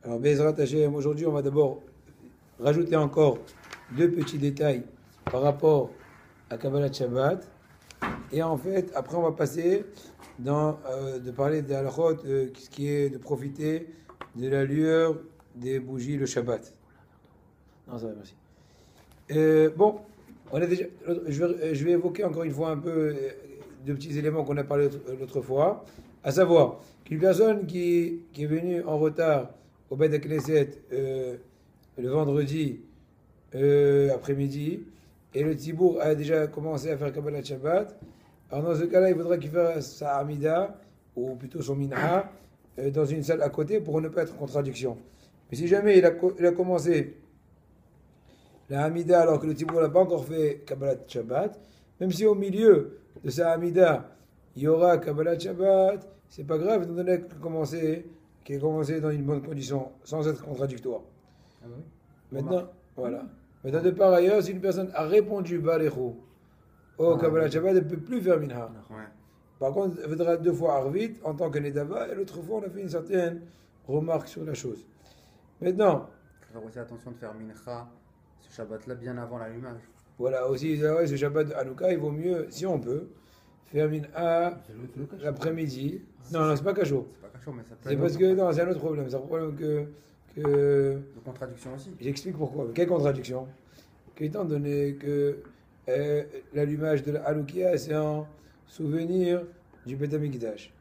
Alors, Bezrat Hashem, aujourd'hui, on va d'abord rajouter encore deux petits détails par rapport à Kabbalat Shabbat. Et en fait, après, on va passer de parler des halachot, ce qui est de profiter de la lueur des bougies le Shabbat. Non, ça va, merci. Bon, on a déjà, je vais évoquer encore une fois un peu de petits éléments qu'on a parlé l'autre fois, à savoir qu'une personne qui est venue en retard au Beth Knesset le vendredi après-midi et le Tzibour a déjà commencé à faire Kabbalat Shabbat, alors dans ce cas-là, il faudra qu'il fasse sa Amida, ou plutôt son Minha, dans une salle à côté pour ne pas être en contradiction. Mais si jamais il a commencé la Hamida alors que le Tzibour n'a pas encore fait Kabbalat Shabbat, même si au milieu de sa Hamida il y aura Kabbalat Shabbat, c'est pas grave, étant donné qu'il a commencé dans une bonne condition, sans être contradictoire. Ah bah oui. Maintenant, voilà. Maintenant, de par ailleurs, si une personne a répondu Barechu au Kabbalat Shabbat, elle ne peut plus faire Minha. Ouais. Par contre, elle faudra deux fois Arvit en tant que Nedava, et l'autre fois, on a fait une certaine remarque sur la chose. Maintenant, Il faut faire aussi attention de faire mincha ce Shabbat-là bien avant l'allumage. voilà, aussi, ce Shabbat de Hanouka, il vaut mieux, si on peut, faire Minha l'après-midi. Non, non, c'est pas cachot. C'est pas cachot, mais ça peut C'est être parce que, non, c'est un autre problème. C'est un problème que de contradiction aussi. j'explique pourquoi. Quelle contradiction? Qu'étant donné que l'allumage de la Hanoukia, c'est un souvenir du Beth Amikdash.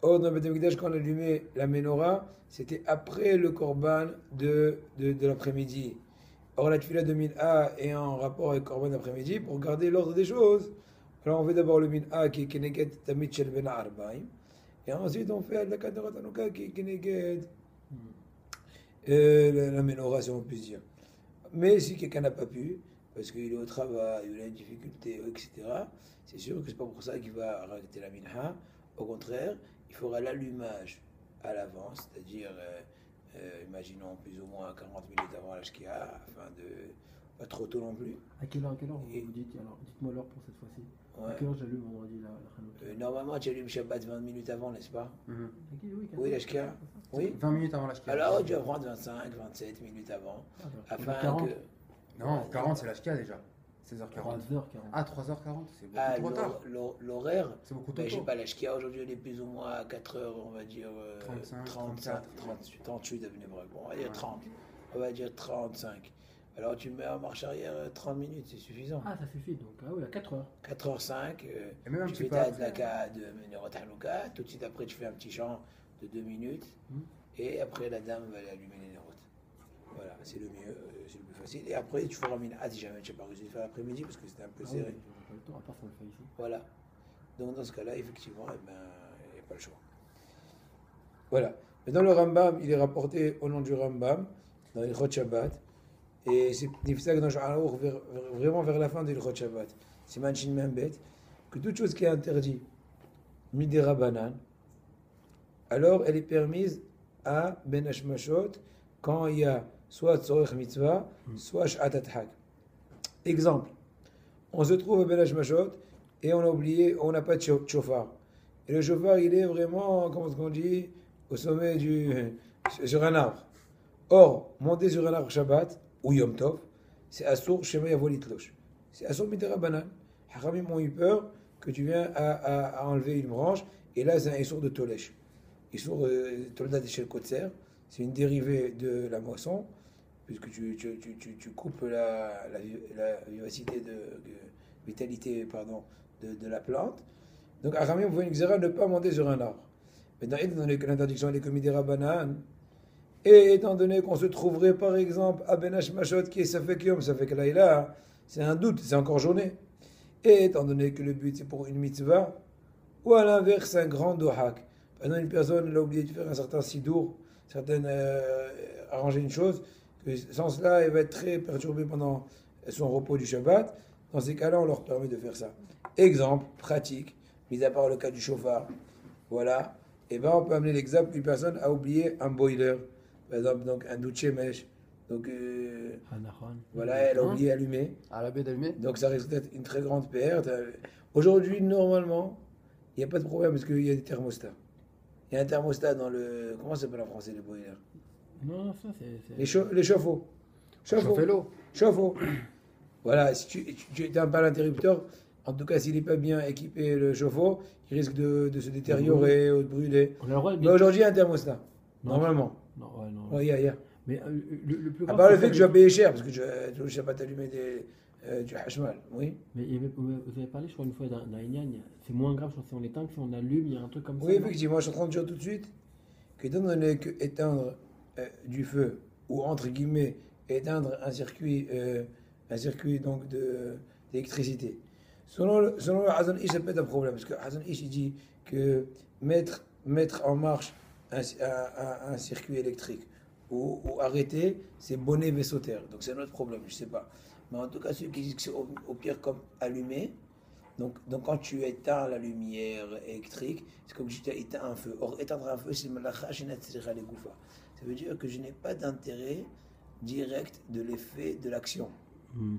Or, dans le Beth Amikdash, quand on allumait la menorah, c'était après le korban de l'après-midi. Or, la tefila de Minha est en rapport avec korban d'après-midi pour garder l'ordre des choses. Alors, on fait d'abord le Minha qui est Keneged Tamid Shel Ben Arbaim. Et ensuite, on fait la Kadorat Hanouka qui est Keneged la menorah, si on peut dire. Mais si quelqu'un n'a pas pu, parce qu'il est au travail, il a une difficulté, etc., c'est sûr que c'est pas pour ça qu'il va arrêter la minha. Au contraire, il fera l'allumage à l'avance, c'est-à-dire, imaginons plus ou moins 40 minutes avant la shkia, afin de pas trop tôt non plus. À quelle heure Et- vous dites alors? Dites-moi l'heure pour cette fois-ci. Ouais. À quelle heure j'allume vendredi la Hanouka? Normalement, tu allumes Shabbat 20 minutes avant, n'est-ce pas? Mhm. Oui, la shkia. Oui. 20 minutes avant la shkia. Alors, tu vas prendre 25, 27 minutes avant, afin 40. que. Non, 40 c'est la shkia déjà. 16h40. 3h40. Ah, 3h40, c'est beaucoup Ah, trop tard. l'horaire, C'est beaucoup ben, trop je sais tôt. pas, la shkia aujourd'hui elle est plus ou moins à 4 heures, on va dire 35, 35, 38 avenue Bragg. Bon, on va dire 30, on va dire 35. Alors tu mets en marche arrière 30 minutes, c'est suffisant. Ah, ça suffit donc. Ah oui, à 4h. 4h05, Et même un tu petit fais peu ta après. dlaka de Menorot Hanouka, tout de suite après tu fais un petit chant de 2 minutes, et après la dame va aller allumer les nérotes. Voilà, c'est le mieux, c'est le plus facile. Et après tu feras Mina, si jamais tu n'as pas réussi de faire l'après-midi parce que c'était un peu Ah oui, serré. j'aurais pas le temps, à part si on le fait ici. Voilà. Donc dans ce cas-là, effectivement, eh ben, il n'y a pas le choix. Voilà. Mais dans le Rambam, il est rapporté au nom du Rambam, dans l'Ilchot Shabbat, et c'est difficile dans Shulchan Aruch, vraiment vers la fin de l'Ilchot Shabbat, c'est Manchin Membet, que toute chose qui est interdite, Midera Banan, alors elle est permise à Ben Hashmashot quand il y a soit Tzorech Mitzvah, soit Sh'at Hag. Exemple, on se trouve à Ben Hashmashot et on a oublié, on n'a pas de chauffard. Et le chauffard, il est vraiment, comment on dit, au sommet sur un arbre. Or, monter sur un arbre Shabbat, ou Yom Tov, c'est Assour Shema Yavolit Losh. C'est Assour Midera Banan. Haramim ont eu peur que tu viens à enlever une branche, et là, c'est un Issour de Tolesh. Issour Tolda de Shel Kotzer, c'est une dérivée de la moisson, puisque tu coupes la vivacité vitalité de la plante. Donc, Aramim voit une xéra ne pas monter sur un arbre. Maintenant, étant donné que l'interdiction est commis des Rabbanan, et étant donné qu'on se trouverait par exemple à Ben Hashmashot qui est Safek Yom, Safek Laïla, c'est un doute, c'est encore journée. Et étant donné que le but c'est pour une mitzvah, ou à l'inverse, un grand dohak. Pendant une personne elle a oublié de faire un certain sidour, arranger une chose, que sans cela, elle va être très perturbée pendant son repos du Shabbat. Dans ces cas-là, on leur permet de faire ça. Exemple, pratique, mis à part le cas du chauffard. Voilà. Et ben on peut amener l'exemple qu'une personne a oublié un boiler. Par exemple, donc un douche mèche. Donc, voilà, elle a oublié d'allumer. À la baie d'allumer. Donc, ça risque d'être une très grande perte. Aujourd'hui, normalement, il n'y a pas de problème parce qu'il y a des thermostats. Il y a un thermostat dans le. Comment ça s'appelle en français, le boiler? Non, ça c'est. Les chauffe-eau. Chauffer l'eau. Chauffe-eau. Voilà, si tu n'as pas l'interrupteur, en tout cas, s'il n'est pas bien équipé, le chauffe-eau, il risque de se détériorer ou de brûler. On a le droit de Mais aujourd'hui, il y a un thermostat. Non. Normalement. Non, ouais, non. Oui, il y a. Mais le plus À grave. part le c'est fait pas que je de- vais payer cher, parce que je ne sais pas t'allumer du hachmal. Oui. Mais vous avez parlé, je crois, une fois d'un Inyan. C'est moins grave, je crois, si on l'éteint que si on allume, il y a un truc comme ça. Oui, non effectivement, je suis en train de dire tout de suite qu'étant donné que éteindre du feu, ou entre guillemets, éteindre un circuit donc d'électricité, selon le Hazan Ish, ça peut être un problème, parce que Hazan Ish, il dit que mettre en marche un circuit électrique ou arrêter, c'est bonnet vaisseau terre. Donc c'est un autre problème, je sais pas. Mais en tout cas, ceux qui disent que c'est au pire comme allumer, donc quand tu éteins la lumière électrique, c'est comme si tu as éteint un feu. Or, éteindre un feu, c'est malacha shenat tzricha legoufa. Ça veut dire que je n'ai pas d'intérêt direct de l'effet de l'action.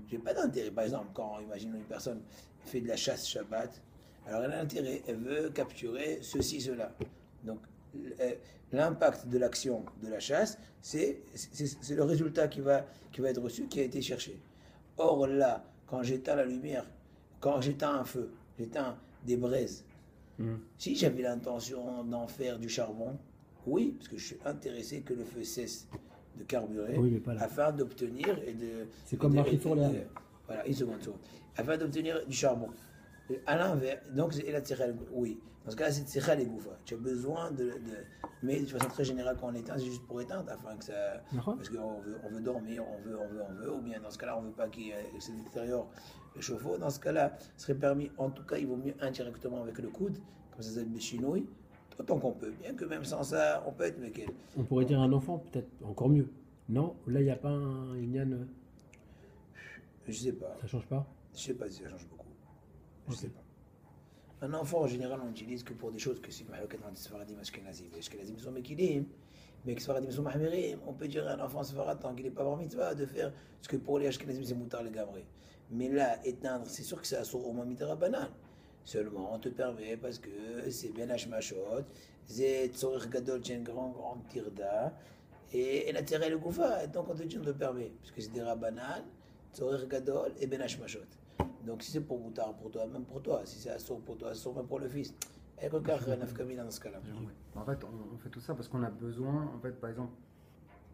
J'ai pas d'intérêt. Par exemple, quand, imaginons une personne fait de la chasse Shabbat, alors elle a intérêt, elle veut capturer ceci, cela. Donc, l'impact de l'action de la chasse, c'est le résultat qui va être reçu, qui a été cherché. Or là, quand j'éteins la lumière, quand j'éteins un feu, j'éteins des braises, si j'avais l'intention d'en faire du charbon, oui, parce que je suis intéressé que le feu cesse de carburer, Oui, mais pas là. afin d'obtenir et de... C'est comme marcher sur l'air. Voilà, une seconde. Afin d'obtenir du charbon. À l'inverse, donc c'est la tzricha, oui. Dans ce cas-là, c'est tzricha legoufa. Tu as besoin mais de façon très générale, quand on éteint, c'est juste pour éteindre, afin que ça... D'accord. Parce qu'on veut dormir, on veut, ou bien dans ce cas-là, on ne veut pas qu'il se détériore le chauffe-eau. Dans ce cas-là, ce serait permis, en tout cas, il vaut mieux indirectement avec le coude, comme ça s'appelle béchinouille, autant qu'on peut. Bien que même sans ça, on peut être lequel. On pourrait dire un enfant, peut-être encore mieux. Non, là, il n'y a pas un Inyan. Je sais pas. Ça change pas. Je sais pas si ça change beaucoup. Je sais pas. Un enfant, en général, on n'utilise que pour des choses que c'est le mahlokat entre Sfaradim et Ashkenazim. Les Ashkenazim sont Mekilim, mais les Sfaradim sont Mahmirim. On peut dire à un enfant Sfarad, tant qu'il n'est pas bar mitzvah, de faire ce que pour les Ashkenazim, c'est Moutar le Gamré. Mais là, éteindre, c'est sûr que c'est Assour au Mamitra Banan. Seulement, on te permet parce que c'est Ben Hashmashot, c'est Tzorich Gadol, c'est une grande tirda, et la Tzerel le Goufa. Et donc, on te dit, on te permet, parce que c'est des Rabbanan, Tzorich Gadol et Ben Hashmashot. Donc si c'est pour Moutar pour toi, même pour toi, si c'est Assour pour toi, Assour même pour le fils, et regarde Nafkamina dans ce cas-là. En fait, on fait tout ça parce qu'on a besoin, en fait, par exemple,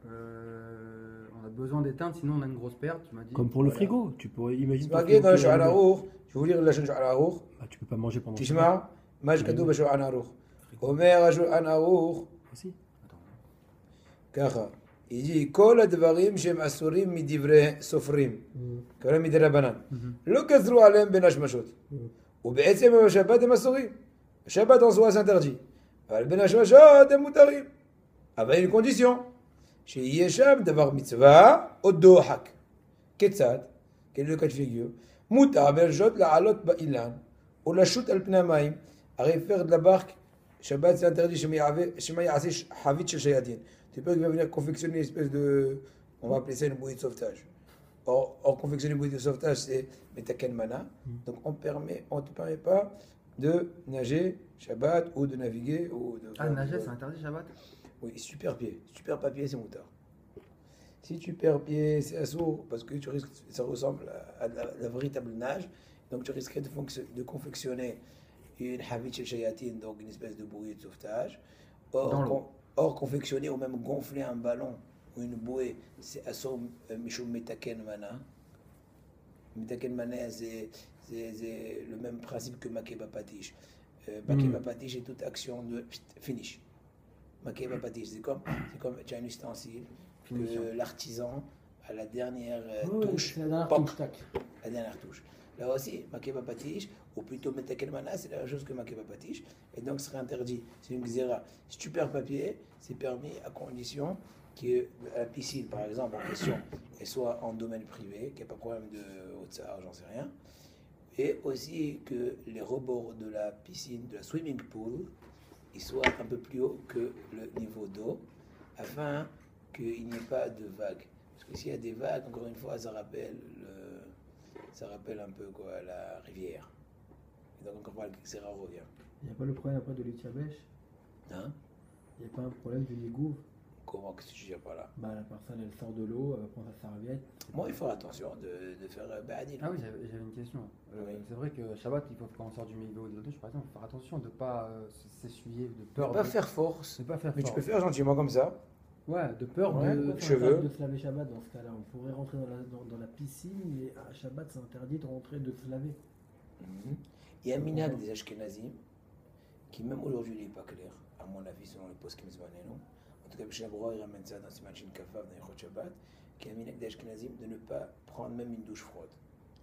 on a besoin d'éteindre, sinon on a une grosse perte, tu m'as dit. Comme pour le Voilà. frigo. Tu pourrais imaginer. C'est marqué dans le Shou'an Arour, je vais vous lire la chaîne Shou'an Arour, Tu peux pas manger pendant. Tishma, Maj Kadou Bashou'an Arour. Omer Shou'an Arour, Aussi. ככה, יجי כל הדברים שהם אסורים מדברי סופרים, כולל מדרי רבנן, לא גזרו עליהם בין השמשות, ובעצם בשבת הם אסורים, בשבת en soi c'est interdit, אבל בין השמשות הם מותרים, אבל עם קונדיסיון, שיהיה שם דבר מצווה או דוחק, כיצד? quel est le cas de figure? מותר בלשות לעלות באילן, או לשוט על פני המים, הרי faire de la barque, שבת c'est interdit, שמא יעשה חבית של שייטין. Tu peux venir confectionner une espèce de... On va appeler ça une bouée de sauvetage. Or confectionner une bouée de sauvetage, c'est metaken mana. Donc on ne te permet pas de nager Shabbat ou de naviguer ou de... Ah, nager, c'est interdit Shabbat? Oui, si tu perds pied. Si tu perds pas pied, c'est moutard. Si tu perds pied, c'est assourd parce que tu risques, ça ressemble à la véritable nage. Donc tu risquerais de confectionner une havit chez shayatin, donc une espèce de bouée de sauvetage. Or, confectionner ou même gonfler un ballon ou une bouée, c'est assourd mishum metaken mana. Metaken mana, c'est le même principe que makeba patish. Makeba patish est toute action de finish. Makeba patish, c'est comme tu as un ustensile que l'artisan à la dernière touche, C'est la pop, dernière touche, tac. la dernière touche. Là aussi, makeba patish, ou plutôt metaken mana, c'est la même chose que makeba patish, et donc ce serait interdit. C'est une xéra. Si tu perds papier, c'est permis à condition que la piscine, par exemple, en question, elle soit en domaine privé, qu'il n'y ait pas de problème de haute-sahar, j'en sais rien, et aussi que les rebords de la piscine, de la swimming pool, ils soient un peu plus haut que le niveau d'eau, afin qu'il n'y ait pas de vagues. Parce que s'il y a des vagues, encore une fois, ça rappelle un peu quoi, la rivière. Et donc encore une fois, c'est rare revient. Il n'y a pas le problème après de l'utiabèche. Hein? Il n'y a pas un problème du nigouv. Comment que tu gères pas là? Bah, la personne, elle sort de l'eau, elle prend sa serviette. Moi, il faut attention de faire Ba'adil. Ah oui, j'avais une question. Oui. C'est vrai que Shabbat, il faut, quand on sort du milieu de la douche, par exemple, faut faire attention de ne pas s'essuyer, de Ne peur pas de faire force. ne pas faire Mais tu fort. peux faire gentiment comme ça. Ouais, de peur Ouais, de. Pourquoi c'est cheveux. interdit de se laver Shabbat dans ce cas-là? On pourrait rentrer dans la piscine, mais à Shabbat, c'est interdit de rentrer, de se laver. Mhm. Il y a un minag des Ashkenazim qui, même aujourd'hui, il n'est pas clair, à mon avis, selon les postes qui me non. En tout cas, Michel Broy ramène ça dans ses machines Kafaf, dans Yechot Shabbat, qui est un minag des Ashkenazim de ne pas prendre même une douche froide,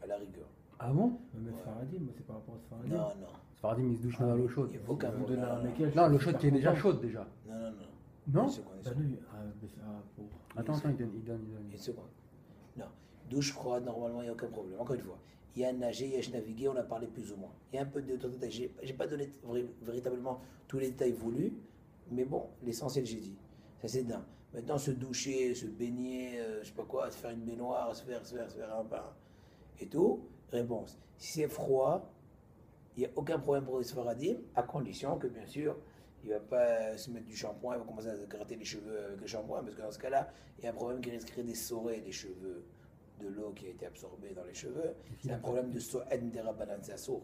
à la rigueur. Ah bon? Même Ouais. Sfaradim, moi, c'est par rapport à Sfaradim. Non, non, Sfaradim, il se douche dans l'eau chaude. il n'y a aucun Vous problème. donnez un Non, Mekel, Non, je l'eau suis chaude super qui est déjà content. chaude déjà. non, non. Non? Une seconde, une Bah, seconde. lui, mais pour. Attends, il donne. Une seconde. Non, douche froide, normalement, il n'y a aucun problème. Encore une fois, il y a nagé, il y a navigué, on a parlé plus ou moins. Il y a un peu de détails. J'ai pas donné véritablement tous les détails voulus, mais bon, l'essentiel, j'ai dit. Ça, c'est d'un. Maintenant, se doucher, se baigner, je sais pas quoi, se faire une baignoire, se faire un bain et tout. Réponse. Si c'est froid, il n'y a aucun problème pour les Sfaradim, à condition que, bien sûr, il ne va pas se mettre du shampoing, il va commencer à se gratter les cheveux avec le shampoing, parce que dans ce cas-là, il y a un problème qui risque de créer des sorets des cheveux, de l'eau qui a été absorbée dans les cheveux. C'est un problème de so'ed derabanan, c'est un sourd.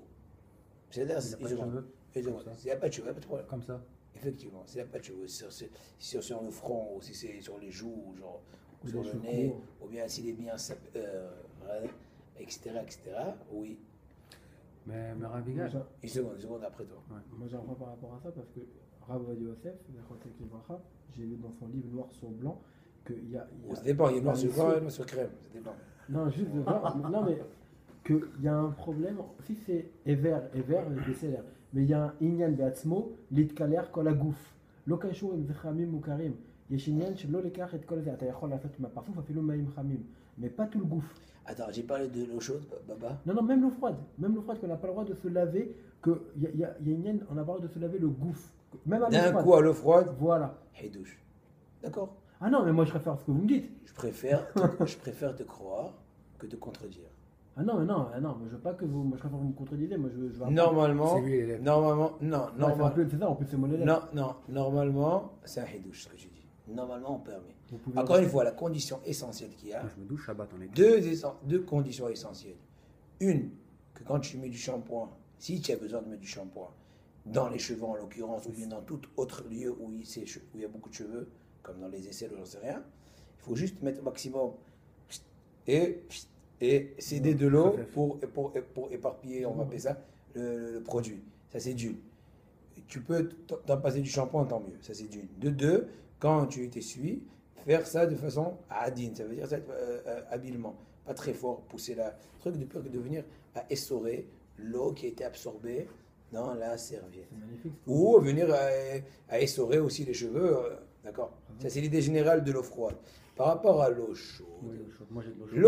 C'est-à-dire, Il a pas de cheveux. s'il n'y a pas de cheveux, il n'y a pas de problème. Comme ça. Effectivement, s'il n'y a pas de cheveux, si c'est sur le front, ou si c'est sur les joues, genre, ou Ou sur les le cheveux nez, courts. ou bien s'il est bien, etc., oui. Mais Moi, Ravigal. Une seconde après toi. moi, j'en prends par rapport à ça parce que Rav Ovadia Yosef, j'ai lu dans son livre Noir sur Blanc qu'il y a. Ça dépend, il y a noir un sur saut- blanc et noir sur crème, ça dépend. Non, juste de voir. Non, mais qu'il y a un problème. Si c'est Ever, je sais. Mais il y a un Inyan Beatzmo, l'Itkaler, Kol Agouf. לא קשור אם זה חמים מוכרים. יש עניין שלא לקח את כל זה. אתה יכול לעשות מהפרצוף אפילו מים חמים. Mais pas tout le gouffre. Attends, j'ai parlé de l'eau chaude, Baba. Non, même l'eau froide. Même l'eau froide, qu'on n'a pas le droit de se laver. Il y a une haine, on n'a pas le droit de se laver le gouffre. Même à l'eau D'un froide. coup à l'eau froide, Voilà. douche. D'accord. Ah non, mais moi je préfère ce que vous me dites. Je préfère te croire que te contredire. Ah non, mais je veux pas que vous. Moi je préfère que vous me contredisez. Moi je veux apprendre. Normalement, C'est lui l'élève. C'est ça, en plus c'est mon élève. non, normalement, c'est un hidouche ce que tu dis. Normalement, on permet. Vous pouvez Encore aussi- une fois, la condition essentielle qu'il y a, Moi, je me douche Shabbat en été. deux conditions essentielles. Une, que quand tu mets du shampoing, si tu as besoin de mettre du shampoing, dans les cheveux en l'occurrence, ou bien dans tout autre lieu où il y a beaucoup de cheveux, comme dans les aisselles ou j'en sais rien, il faut juste mettre au maximum et céder de l'eau pour éparpiller, on va appeler ça, le produit. Ça c'est d'une. Tu peux t'en passer du shampoing, tant mieux. Ça c'est d'une. De deux, quand tu t'essuies, faire ça de façon adine, ça veut dire ça habilement, pas très fort, pousser la truc de peur que de venir à essorer l'eau qui a été absorbée dans la serviette. C'est magnifique. Ou venir à essorer aussi les cheveux, d'accord. Ça c'est l'idée générale de l'eau froide. Par rapport à l'eau chaude, Oui, l'eau chaude. Moi, j'ai de l'eau chaude.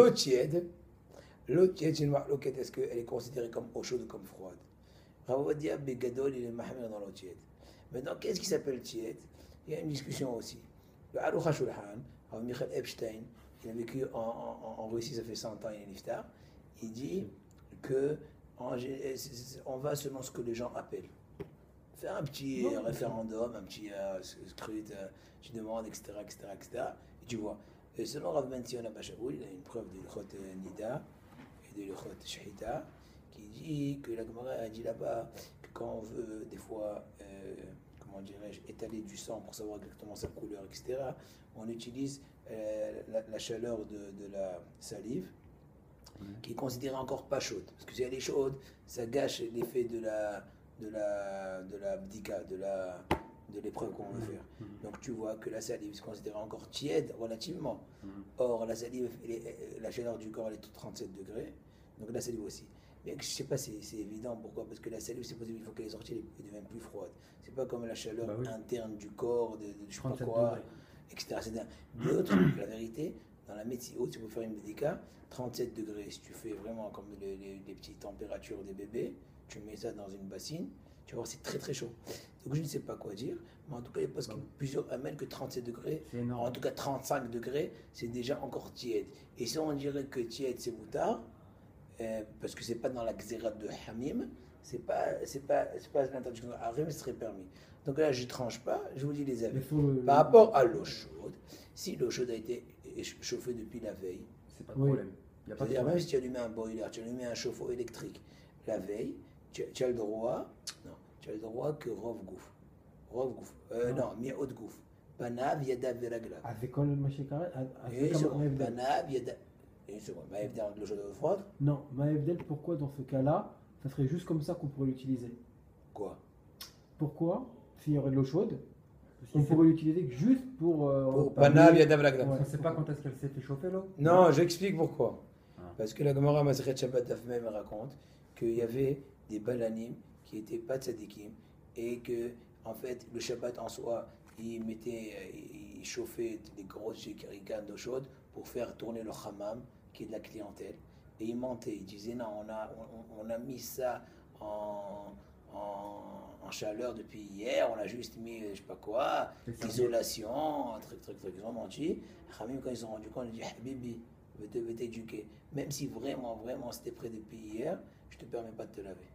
l'eau tiède, c'est une marloquette, est-ce qu'elle est considérée comme eau chaude ou comme froide? Ravadia Begadol, il est mahmer dans l'eau tiède. Maintenant, qu'est-ce qui s'appelle tiède? Il y a une discussion aussi. Le Aruch HaShulchan, Rav Michael Epstein, il a vécu en Russie, ça fait 100 ans, il est niftar. Il dit que on va selon ce que les gens appellent. Faire un petit référendum, un petit scrut, tu demandes, etc., et tu vois. Et selon Rav Mention Abashaoui, il a une preuve de l'Ichot Nida et de l'Ichot Shahita qui dit que la Gemara a dit là-bas que quand on veut des fois, comment dirais-je, étaler du sang pour savoir exactement sa couleur, etc., on utilise la chaleur de la salive qui est considérée encore pas chaude. Parce que si elle est chaude, ça gâche l'effet de la bdika, de l'épreuve qu'on veut faire. Donc tu vois que la salive se considère encore tiède relativement. Or, la salive, la chaleur du corps, elle est de 37 degrés. Donc la salive aussi. Mais je sais pas, c'est évident. Pourquoi? Parce que la salive, c'est possible, il faut que les orties deviennent plus froides. C'est pas comme la chaleur interne du corps, de je sais pas 37 quoi, degrés. etc. D'autres, la vérité, dans la médecine haute, si vous faire une médica, 37 degrés, si tu fais vraiment comme les petites températures des bébés, tu mets ça dans une bassine, tu vas voir, c'est très très chaud. Donc je ne sais pas quoi dire, mais en tout cas, il y a parce que plusieurs amènent que 37 degrés, C'est énorme. en tout cas 35 degrés, c'est déjà encore tiède. Et si on dirait que tiède, c'est moutard, parce que c'est pas dans la xéra de Hamim, c'est pas l'interdiction de Harim, ce serait permis. Donc là, je tranche pas, je vous dis les avis. Mais faut le- Par rapport à l'eau chaude, Si l'eau chaude a été chauffée depuis la veille, C'est pas de Oui. problème. Il y a pas de c'est-à-dire même problème. si tu allumes un boiler, tu allumes un chauffe-eau électrique la veille, tu as le droit, non, tu as le droit que Rov Gouf. Non, Mi'od Gouf. Panav Yadav Veraglav. Avec quoi le machin carré Une seconde, Panav Yadav. Une seconde, Maïvdel avec l'eau chaude et l'eau froide. Non, Maëvdel, pourquoi dans ce cas-là, ça serait juste comme ça qu'on pourrait l'utiliser? Quoi? Pourquoi, s'il y aurait de l'eau chaude, Parce on qu'il sait- pourrait l'utiliser que juste pour. Pour parler- Panav Yadav Veraglav. Ouais. On ne sait pas quand est-ce qu'elle s'est fait chauffer l'eau. Non, j'explique pourquoi. Ah. Parce que la Gemara Masechet Shabbat Daf Mem raconte qu'il y avait des balanim qui n'étaient pas tzadikim et que, en fait, le Shabbat en soi, il chauffait des grosses jerrycans d'eau chaude pour faire tourner le hammam, qui est de la clientèle. Et il mentait, il disait non, on a mis ça en chaleur depuis hier, on a juste mis, je sais pas quoi, Les serviettes. isolation, un truc, ils ont menti. Khamim, quand ils se sont rendus compte, ils ont dit Habibi, je vais t'éduquer. Même si vraiment c'était prêt depuis hier, je te permets pas de te laver.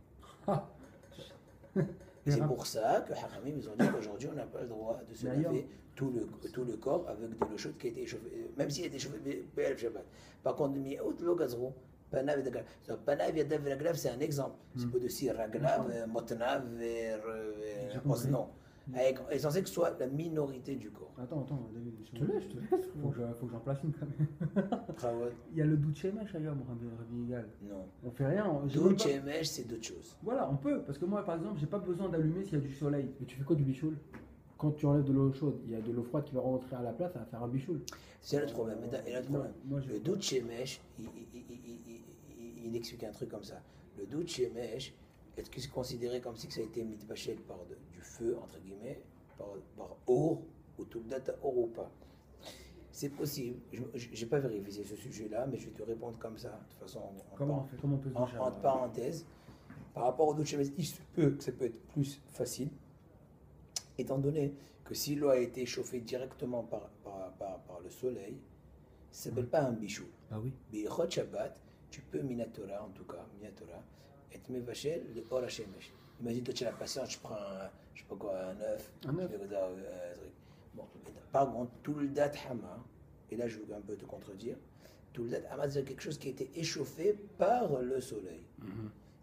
Et c'est pour ça que Haramim, ils ont dit qu'aujourd'hui, on n'a pas le droit de se D'ailleurs- laver tout le corps avec de l'eau chaude qui a été échauffée, même s'il a été échauffé Bé'el Shabbat. Par contre, mi'out lo gazro, panav et daglav. Donc, panav et daglav, c'est un exemple. C'est pas de sir raglav, motnav et J'ai compris. non. Est censé que ce soit la minorité du corps. Attends, David, Je te laisse. Faut que j'en place une quand même. Travail, Il y a le doute mesh ailleurs, mon Rabbi Yigal. non. on fait rien. j'ai même Douche pas- et mèche, c'est d'autres choses. Voilà, on peut. Parce que moi, par exemple, j'ai pas besoin d'allumer s'il y a du soleil. Mais tu fais quoi du bichoul? Quand tu enlèves de l'eau chaude, il y a de l'eau froide qui va rentrer à la place, ça va faire un bichoul. C'est notre problème. Et notre problème. Moi, je- Le doute chez Mesh, il explique un truc comme ça. Le doute chez Mesh, est-ce que c'est considéré comme si que ça a été mitbachel par du feu, entre guillemets, par or, ou tout data or ou pas? C'est possible. Je n'ai pas vérifié ce sujet-là, mais je vais te répondre comme ça, de toute façon, Comment on fait? Comment on peut se doucher entre parenthèses. Par rapport au doute chez Mesh, il se peut que ça peut être plus facile, étant donné que si l'eau a été chauffée directement par le soleil, ça ne s'appelle pas un bichou. Ah oui. Bichot Shabbat, tu peux, Minatora en tout cas, Minatora, être mevachel le or hashemesh. Imagine, toi tu as la patience, je prends je sais pas quoi, un œuf. Un œuf. je fais comme ça, un truc. Bon, par contre, tout le dat hama, et là je veux un peu te contredire, tout le dat hama, c'est quelque chose qui a été échauffé par le soleil.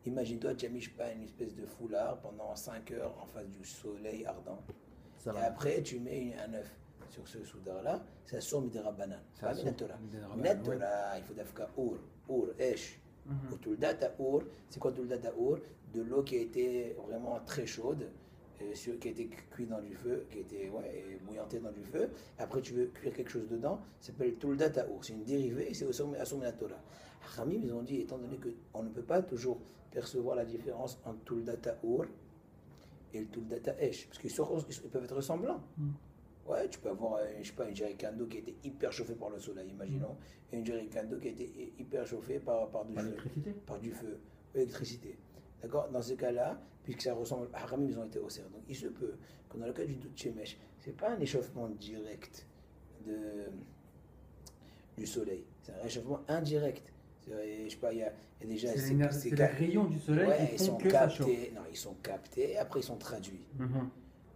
Imagine-toi, tu as mis, je sais pas, une espèce de foulard pendant 5 heures en face du soleil ardent. Ça Et va. après, tu mets un œuf sur ce soudard-là, ça sort midera banane. Ça Pas sort minatora. midera banane, Minatora, il faut d'afka our, esh. Ou tout le data our, c'est quoi tout le data our? De l'eau qui a été vraiment très chaude, qui a été cuite dans du feu, qui a été bouillantée dans du feu. Après, tu veux cuire quelque chose dedans, ça s'appelle tout le data our. C'est une dérivée, c'est au minatora. Hamim, ils ont dit, étant donné qu'on ne peut pas toujours percevoir la différence entre tout le data our et le tout le data esh, parce qu'ils peuvent être ressemblants. Ouais, tu peux avoir, je sais pas, une jerrycan d'eau qui a été hyper chauffée par le soleil, imaginons, et une jerrycan d'eau qui a été hyper chauffée par du Par feu. l'électricité. Par du feu, électricité. D'accord? Dans ce cas-là, puisque ça ressemble à Haramim, ils ont été au cerf. Donc il se peut que dans le cas du doute Shemesh, ce n'est pas un échauffement direct du soleil, c'est un réchauffement indirect. Je sais pas, il y a déjà. C'est les rayons du soleil Ouais, qui font que ça chauffe. non, ils sont captés, et après ils sont traduits. Mhm.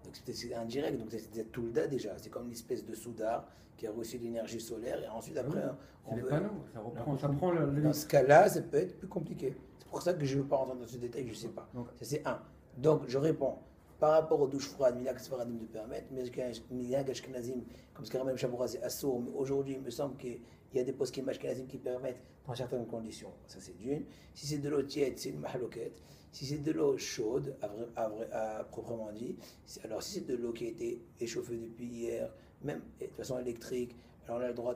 Donc c'est indirect, donc c'est tout le da déjà. C'est comme une espèce de soudard qui a reçu l'énergie solaire et ensuite après on C'est les veut. panneaux, ça reprend, ça prend le. Dans ce cas-là, ça peut être plus compliqué. C'est pour ça que je ne veux pas rentrer dans ce détail, je ne sais pas. Donc- Ça c'est un. Donc je réponds. Par rapport aux douches froides, Milag Sfaradim de permettre, mais Milag Ashkenazim, comme ce que Ramel Chaboura c'est assourd, mais aujourd'hui il me semble qu'il y a des postes Ashkenazim qui permettent dans certaines conditions. Ça c'est d'une. Si c'est de l'eau tiède, c'est une mahaloquette. Si c'est de l'eau chaude, à proprement dit, alors si c'est de l'eau qui a été échauffée depuis hier, même de façon électrique, alors on a le droit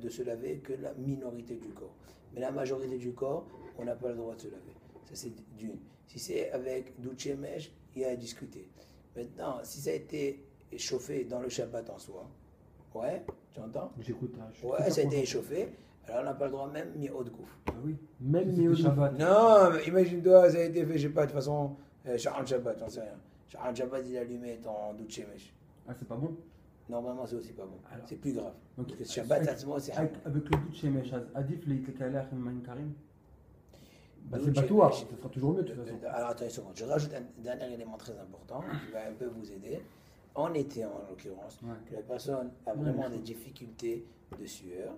de se laver que la minorité du corps. Mais la majorité du corps, on n'a pas le droit de se laver. Ça c'est d'une. Si c'est avec douche mèche, il y a à discuter. Maintenant, si ça a été échauffé dans le Shabbat en soi, ouais, tu entends? J'écoute. Je suis Ouais, super ça a été content. échauffé, alors on n'a pas le droit même ni haut de gouffre. Ah oui. Même C'est Néo le Shabbat. Non, mais imagine-toi, ça a été fait, je sais pas, de toute façon, Sha'an Shabbat, j'en sais rien. Sha'an Shabbat, il a allumé ton douche mèche. Ah, c'est pas bon. Normalement, c'est aussi pas bon. Alors. C'est plus grave. Donc, Parce que Shabbat, avec- à ce moment, c'est Avec le doute chez Meshaz, Adif, les Kaler, Maïn Karim. Bah, c'est Douche Batoua, mèche. ça sera toujours mieux de toute façon. Alors attends une seconde, je rajoute un dernier élément très important qui va un peu vous aider. en été en l'occurrence, Ouais. que la personne a vraiment des difficultés de sueur,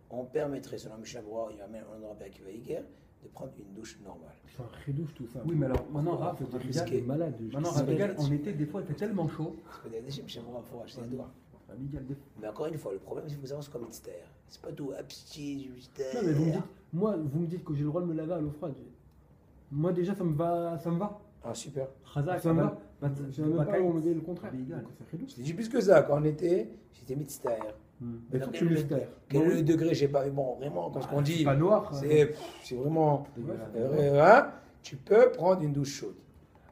on permettrait, selon Mishnah Berurah, il y a même un endroit qui va y guerre, de prendre une douche normale. C'est un redouche tout ça. Oui, mais alors maintenant, Raph, Faut Ravigal, risquer. des malades. maintenant, Ravigal, en été, des fois, il fait tellement chaud. C'est pas des déchets, Mishnah Berurah, il faut acheter un doigt. Ravigal, Mais encore une fois, le problème, c'est que vous avancez comme une stère. C'est pas tout, petit, Non, mais vous me dites que j'ai le droit de me laver à l'eau froide. Moi déjà ça me va. Ah, super. Khazak, Ça me va. bah, Je ne sais même pas où on me dit le contraire. Ravigal. Donc, c'est redouche. Je te dis plus que ça, quand on était, j'étais mitzter. Il faut que tu mystères. Quel est le degré, je sais pas, mais bon, vraiment, quand ce qu'on dit, C'est pas noir. c'est vraiment. Dégueulasse. Hein, tu peux prendre une douche chaude.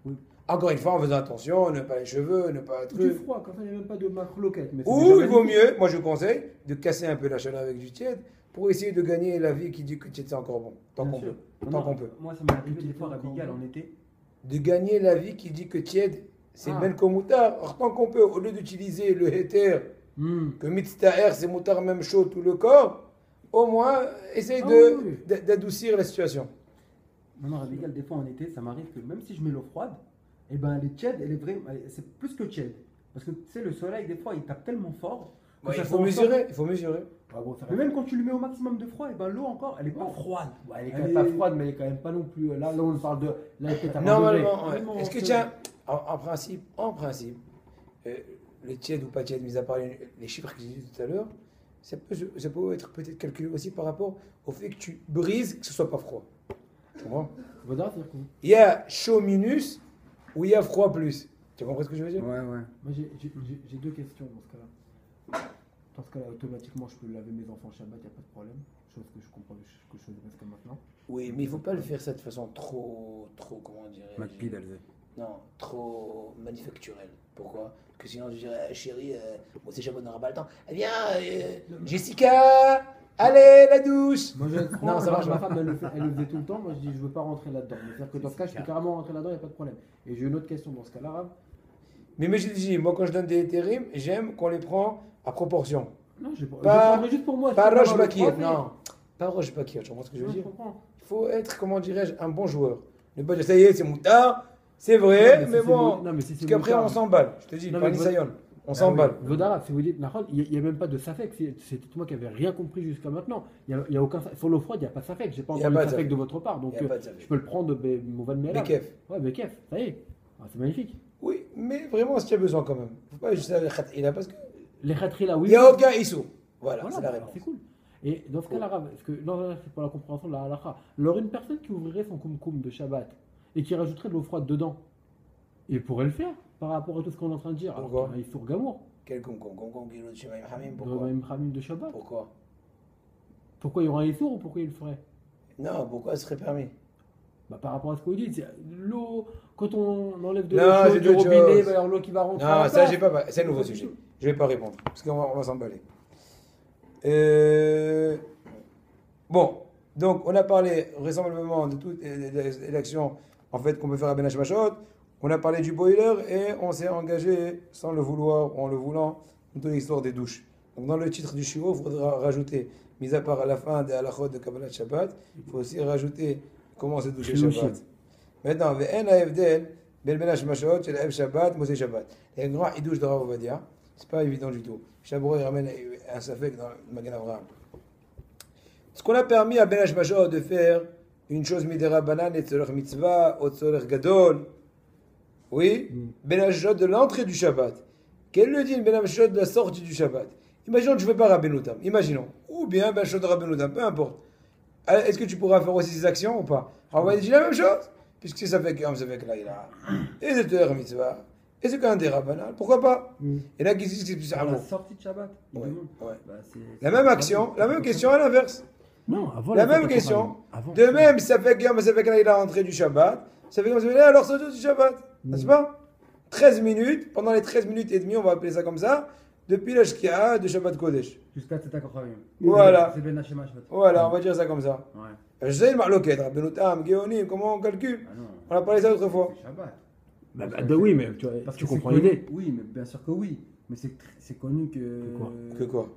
Oui. Encore une fois, en faisant attention, ne pas les cheveux, ne pas Du truc. froid, quand il n'y a même pas de macroquette. Ou il vaut mieux, moi je conseille, de casser un peu la chaleur avec du tiède pour essayer de gagner la vie qui dit que tiède c'est encore bon. Tant Bien qu'on sûr. peut. Non, Tant qu'on peut. Moi, ça m'est arrivé Petit des fois, peu Ravigal, encore. en été. De gagner la vie qui dit que tiède c'est Ah. ben comme moutard. Alors tant qu'on peut, au lieu d'utiliser le héter, que mitztaher c'est moutard même chaud tout le corps, au moins essaye Ah oui. d'adoucir la situation. Maintenant, Ravigal, des fois, en été, ça m'arrive que même si je mets l'eau froide, et ben, les tièdes, c'est plus que tiède. Parce que tu sais, le soleil, des fois, il tape tellement fort. que Ouais, ça il fait faut en sorte- mesurer, il faut mesurer. Ah bon, ça Mais même quand tu lui mets au maximum de froid, et ben, l'eau encore, elle est pas Ouais. froide. Elle est quand même pas froide, mais elle est quand même pas non plus. Là on parle de. Là, elle est peut-être à 20 Normalement, degrés. ouais. Vraiment, Est-ce que c'est- tiens, en principe, les tièdes ou pas tièdes, mis à part les chiffres que j'ai dit tout à l'heure, ça peut être peut-être calculé aussi par rapport au fait que tu brises, que ce soit pas froid. Tu comprends? Vaudra, c'est-à-dire que Il y a chaud minus ou il y a froid plus. Tu comprends ce que je veux dire? Ouais. moi j'ai deux questions dans ce cas-là. Dans ce cas-là, automatiquement, je peux laver mes enfants Shabbat, il n'y a pas de problème. Chose que je comprends, que je faisais presque maintenant. Oui, mais il faut pas le faire ça de façon trop, comment dirais-je? McPeed, elle faisait. Non, trop manufacturelle. Pourquoi? Parce que sinon, je dirais, ah, chérie, bon, c'est Shabbat, on n'aura pas le temps. Eh bien, Jessica, allez, la douche! Moi, je vais être franc, Non, ça marche ma pas. femme, elle le faisait tout le temps. Moi, je dis, je veux pas rentrer là-dedans. Mais c'est-à-dire que dans ce cas, je peux carrément rentrer là-dedans, il n'y a pas de problème. Et j'ai une autre question dans ce cas-là, Rav. Mais je te dis, moi, quand je donne des intérims, j'aime qu'on les prend à proportion. Non, je Pas- prendrai juste pour moi. Pas je peux Roche avoir le Bakir, profil. non. Pas Roche Bakir, tu comprends ce que je veux Non, je dire? comprends. Il faut être, comment dirais-je, un bon joueur. Ne pas dire, ça y est, c'est moutard, c'est Non, vrai, si mais c'est bon. non, mais si Parce c'est qu'après, moutard- on s'emballe. Je te dis, Non, pas mais Nisayon. On Ah s'emballe. oui. Vodara, si vous dites Nahal, il n'y a même pas de Safek. C'est moi qui n'avais rien compris jusqu'à maintenant. Il y a aucun, sur l'eau froide, il n'y a pas de Safek. J'ai pas Il y a entendu pas de de Safek Safek. de votre part. Donc Il y a pas de Safek. je peux le prendre de Mouvan Mela. Mais kef. Ouais, mais Kef, ça y est. Ah, c'est magnifique. Oui, mais vraiment, si tu as besoin quand même. Faut pas juste aller khatila parce qu'il Les khatri là, oui. n'y a aucun issou. Voilà, Voilà, c'est la alors, réponse. c'est cool. Et dans ce cas-là, Rav, est-ce que, non, là, c'est pour la compréhension de la halakha. Alors, une personne qui ouvrirait son kumkum de Shabbat et qui rajouterait de l'eau froide dedans, il pourrait le faire par rapport à tout ce qu'on est en train de dire. Alors Pourquoi qu'il y a Issour Gamour, Quel concombre qui est chez Maïm Hamim, dans pourquoi? Maïm Khamim de Shabbat. Pourquoi? Pourquoi il y aura un Issour ou pourquoi il le ferait? Non, pourquoi ce serait permis? Bah, par rapport à ce que vous dites, c'est l'eau, quand on enlève de Non, l'eau c'est chaude du d'autres robinet, choses. il va y avoir l'eau qui va rentrer. à Non, la ça, place. j'ai pas. C'est un nouveau Pas du sujet. tout. Je vais pas répondre parce qu'on va s'emballer. Bon, donc on a parlé vraisemblablement de toutes les actions en fait qu'on peut faire à Benash Mashot. On a parlé du boiler et on s'est engagé sans le vouloir ou en le voulant dans toute l'histoire des douches. Donc dans le titre du shiur, il faudra rajouter, mis à part à la fin des halachot de Kabbalat Shabbat, il faut aussi rajouter comment se doucher Shiur Shabbat. aussi. Maintenant, ve'en ha'evdel ben Benash Mashot shel Ev Shabbat, Moshe Shabbat. Il y a un grand idouche de Rav Ovadia, c'est pas évident du tout. Chabro il ramène un safek dans le Magen Avraham. Ce qu'on a permis à Ben Hashmashot de faire une chose midera banan et tzorech mitzvah, ou tzorech gadol. Oui, Ben Hashmashot de l'entrée du Shabbat. Quel le dit Ben Hashmashot de la sortie du Shabbat? Imaginons que je ne fais pas Rabbeinu Tam, imaginons. Ou bien Ben Hashmashot de Rabbeinu Tam, peu importe. Est-ce que tu pourras faire aussi ces actions ou pas? Alors on va dire la même chose. Puisque ça fait qu'un, ça fait que là, il a. Et de tzorech mitzvah. Et c'est qu'un des rabbanan, pourquoi pas? Et là, qu'est-ce qui se passe? À la sortie de Shabbat, il Ouais, demande. ouais. Bah, c'est- La même action, la même question à l'inverse. Non, avant La même fête question. Kohanim. Avant. De même, ça fait que là, il a rentré du Shabbat. Ça fait comme ça, alors sortir du Shabbat. N'est-ce pas? 13 minutes, pendant les 13 minutes et demie, on va appeler ça comme ça, depuis la Shkia de Shabbat Kodesh. Jusqu'à Tzedakah Kochavim. Voilà. C'est Ben Hashema Shabbat. Voilà, on va dire ça comme ça. Ouais. Je sais, le Marloket, Rabbeinu Tam, Géonim, comment on calcule? Ah non. On a parlé ça l'autre fois. C'est Shabbat. Oui, mais tu, Parce tu que comprends c'est connu- l'idée. Oui, mais bien sûr que oui. Mais c'est connu que. Que quoi?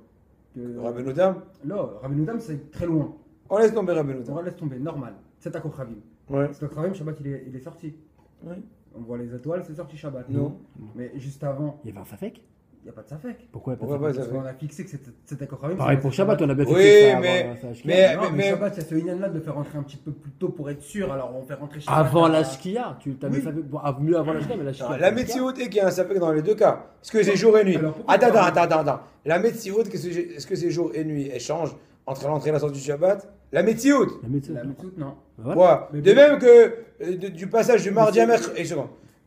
que- Rabbeinu Tam? Non, Rabbeinu Tam, c'est très loin. On laisse tomber Rabbeinu On Tam. laisse tomber, normal. Tzedakah Kochavim. Ouais. Tzedakah Kochavim, Shabbat, il est sorti. Oui. On voit les étoiles, c'est sorti Shabbat. Non. Mais juste avant, Il y avait un Safek. il n'y a pas de Safek. Pourquoi Pourquoi pas Parce ça fait qu'on a fixé que c'était Koharim. Pareil pour Shabbat, on a bien Oui, fait ça mais- avant la Shkia. mais- Non, mais Shabbat, il y a ce Inyan-là de le faire rentrer un petit peu plus tôt pour être sûr. Alors on fait rentrer Shabbat. Avant la Shkia, tu t'as Oui. mis Safek. Bon, mieux avant la Shkia, mais la Shkia. Non, la Metsiout est qu'il y a un sapek dans les deux cas. Est-ce que c'est jour et nuit? Alors, pourquoi Attends. La Metsiout, est-ce que c'est jour et nuit? Elle change entre l'entrée et la sortie du Shabbat? La Metsiout. La médecine. La Metzout, non. Voilà. Quoi? Mais De bon. même que du passage du mardi à mercredi.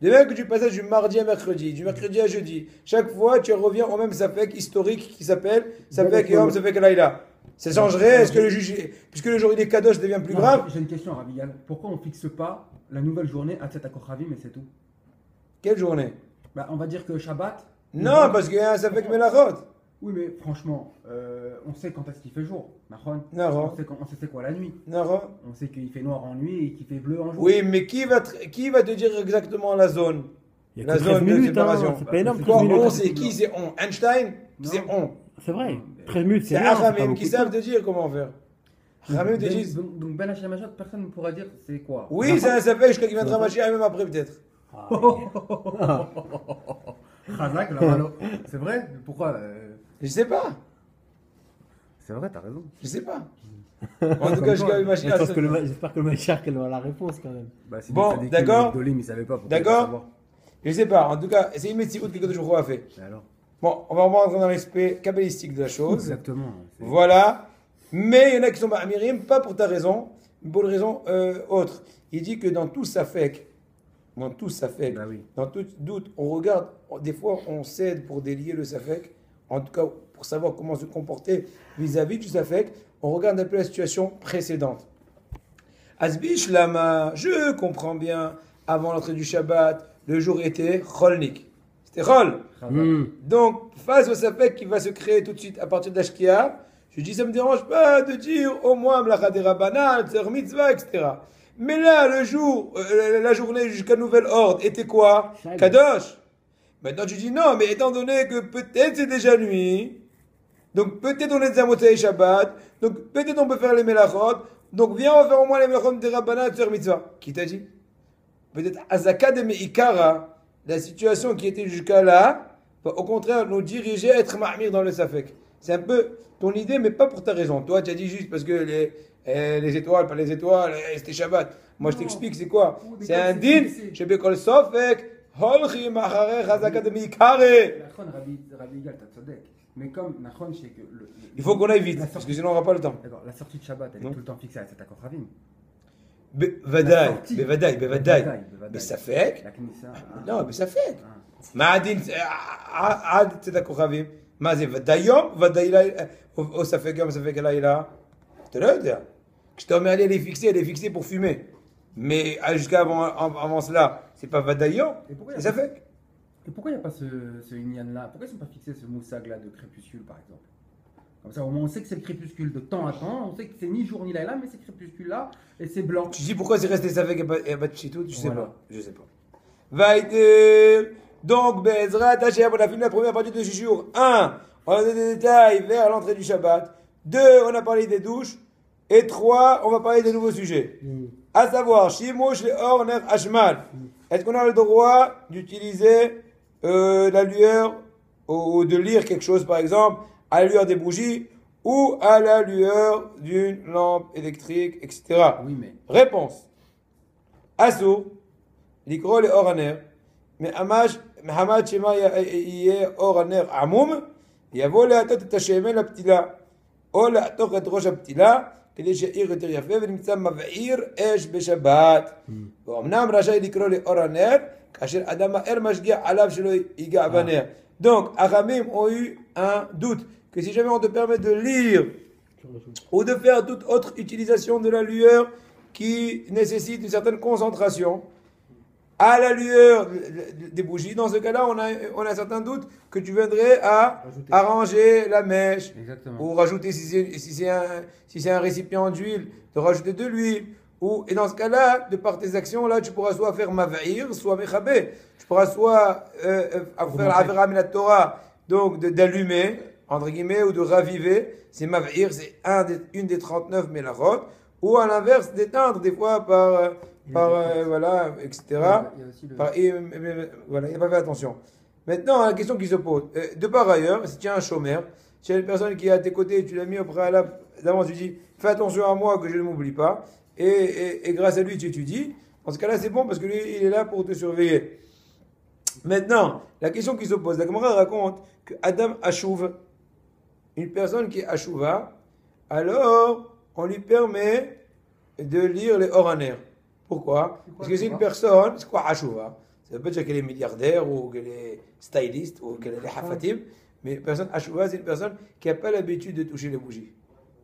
De même que du passage du mardi à mercredi, du mercredi à jeudi, chaque fois tu reviens au même sapek historique qui s'appelle sapek Yom, sapek Laïla. Ça changerait? Est-ce que le juge, puisque le jour il est kadosh, devient plus Non, grave? J'ai une question, Ravigal. Pourquoi on fixe pas la nouvelle journée à Tzetat Kochavim et c'est tout? Quelle journée? Bah, on va dire que Shabbat. Non, parce qu'il y a un sapek Melachot. Oui, mais franchement, on sait quand est-ce qu'il fait jour. Nahon. Nahon. On sait c'est quoi la nuit. Non. On sait qu'il fait noir en nuit et qu'il fait bleu en jour. Oui, mais qui va te dire exactement la zone? Il y La a que zone 13 de minutes, hein. séparation. C'est pas énorme, Quoi, 13 minutes. On sait qui c'est on? Einstein? Non. C'est on. C'est vrai. 13 minutes, C'est c'est rien. c'est pas Achamim beaucoup qui de savent temps. te dire comment faire. Achamim te disent. Donc Ben Hashem Hachat, personne ne pourra dire c'est quoi. Oui, c'est un sapek jusqu'à qu'il viendra Mashiach même après peut-être. Ah, oui. Chazak, la malo. C'est vrai? Pourquoi Je sais pas. C'est vrai, t'as raison. Je sais pas. En tout cas, jusqu'à Mashiach. J'espère que le Machar qu'elle aura la réponse quand même. Bah, si Bon, Tzadikim, d'accord. Dolim, il savait pas. pourquoi D'accord. il va savoir. Je sais pas. En tout cas, c'est une médecine que Kadosh Baruch Hu a fait. Et alors Bon, on va rentrer dans l'aspect kabbalistique de la chose. Exactement. c'est- Voilà. Mais il y en a qui sont Amirim, pas pour ta raison, mais pour une raison autre. Il dit que dans tout Safek, Bah oui. dans tout doute, on regarde, des fois on cède pour délier le Safek, en tout cas pour savoir comment se comporter vis-à-vis du Safek, on regarde un peu la situation précédente. Asbish Lama, je comprends bien, avant l'entrée du Shabbat, le jour était Cholnik. C'était Chol. Chazak. Donc, face au Safek qui va se créer tout de suite à partir de la Shkia, je dis ça me dérange pas de dire au moins Mlacha de Rabbanan, Tzar Mitzvah, etc. Mais là, le jour, la journée jusqu'à nouvel ordre était quoi? Shabbat. Kadosh. Maintenant, tu dis non, mais étant donné que peut-être c'est déjà nuit, donc peut-être on est dans Motzei Shabbat, donc peut-être on peut faire les Melachot, donc viens, on va faire au moins les Melachot de Rabbanan, Tzar Mitzvah. Qui t'a dit? Peut-être Azaka de Meikara, la situation qui était jusqu'à là, va au contraire nous diriger à être ma'amir dans le Safek. C'est un peu ton idée, mais pas pour ta raison. Toi, tu as dit juste parce que les étoiles, pas les étoiles, c'était Shabbat. Moi, je t'explique, c'est quoi? Oh, mais C'est comme un c'est din, fixé. je vais coller Safek, holchi ma'arech Azaka de Meikara. Nachon, Rabbi Gal, t'as tzodek. Mais comme Nachon, c'est que. Il faut qu'on aille vite, La parce sortie- que sinon on n'aura pas le temps. D'accord, la sortie de Shabbat, elle est Non. tout le temps fixée à Tzetat Kochavim. Bevadaï, sortie. bevadaï. Bevadaï. Mais Safek? La Knissa. Non, mais Safek. Ah. מה הדין עד צאת הכוכבים? מה זה, ודאי יום? ודאי לילה? או ספק יום, ספק לילה? אתה לא יודע. כשאתה אומר לי, elle est fixée pour fumer. Mais jusqu'à avant cela, c'est pas ודאי יום, Et pourquoi c'est il y a pas- ספק. Et pourquoi il n'y a pas ce Inyan-là? Pourquoi ils ne sont pas fixés ce moussag-là de crépuscule, par exemple? Comme ça, au moins, on sait que c'est le crépuscule de temps à temps. On sait que c'est ni jour ni là, mais c'est crépuscule-là et c'est blanc. Tu dis pourquoi c'est resté safek et pas de chitout? Je sais Voilà. pas. Je sais pas. Vaïter. Donc, Bezrat Hashem, on a fini la première partie de ce jour. 1. On a donné des détails vers l'entrée du Shabbat. 2. On a parlé des douches. Et 3. On va parler de nouveaux sujets. À savoir, Shimush le Or Ner Hashmal. Est-ce qu'on a le droit d'utiliser la lueur ou de lire quelque chose, par exemple, à la lueur des bougies ou à la lueur d'une lampe électrique, etc. Oui, mais. Réponse. Assour. L'ikro le Or Ner. Mais Hamad Shema yeh Or Ner Amoum. יבוא להטות את השמן לפתילה, או לעתוך את ראש הפתילה, כדי שיאיר יותר יפה ונמצא מבעיר אש בשבת. ואומנם רשאי לקרוא לאור הנר, כאשר אדם מהר משגיח עליו שלא ייגע בנר. Donc, Achamim ont eu un doute, que si jamais on te permet de lire, ou de faire toute autre utilisation de la lueur qui nécessite une certaine concentration, à la lueur des bougies, dans ce cas-là, on a un certain doute que tu viendrais à Rajouter. arranger la mèche, Exactement. ou rajouter, si c'est un récipient d'huile, de rajouter de l'huile, et dans ce cas-là, de par tes actions, là, tu pourras soit faire mava'ir, soit mechabé. Tu pourras soit faire avera min Torah, donc d'allumer, entre guillemets, ou de raviver. C'est mava'ir, c'est une des 39 melachot, ou à l'inverse, d'éteindre des fois voilà, etc. Il y a aussi le- Voilà, il n'a pas fait attention. Maintenant, la question qui se pose, de par ailleurs, si tu as un chômeur, si tu as une personne qui est à tes côtés, tu l'as mis au préalable, d'avance tu dis, fais attention à moi que je ne m'oublie pas, et grâce à lui tu étudies, dans ce cas-là c'est bon parce que lui il est là pour te surveiller. Maintenant, la question qui se pose, la Gemara raconte que Adam Achouv, une personne qui est Achouva, alors on lui permet de lire les Oraner. Pourquoi? Parce que c'est une personne, c'est quoi Achouva? Ça veut pas dire qu'elle est milliardaire ou qu'elle est styliste ou qu'elle est hafatim, mais une personne Achouva, c'est une personne qui n'a pas l'habitude de toucher les bougies.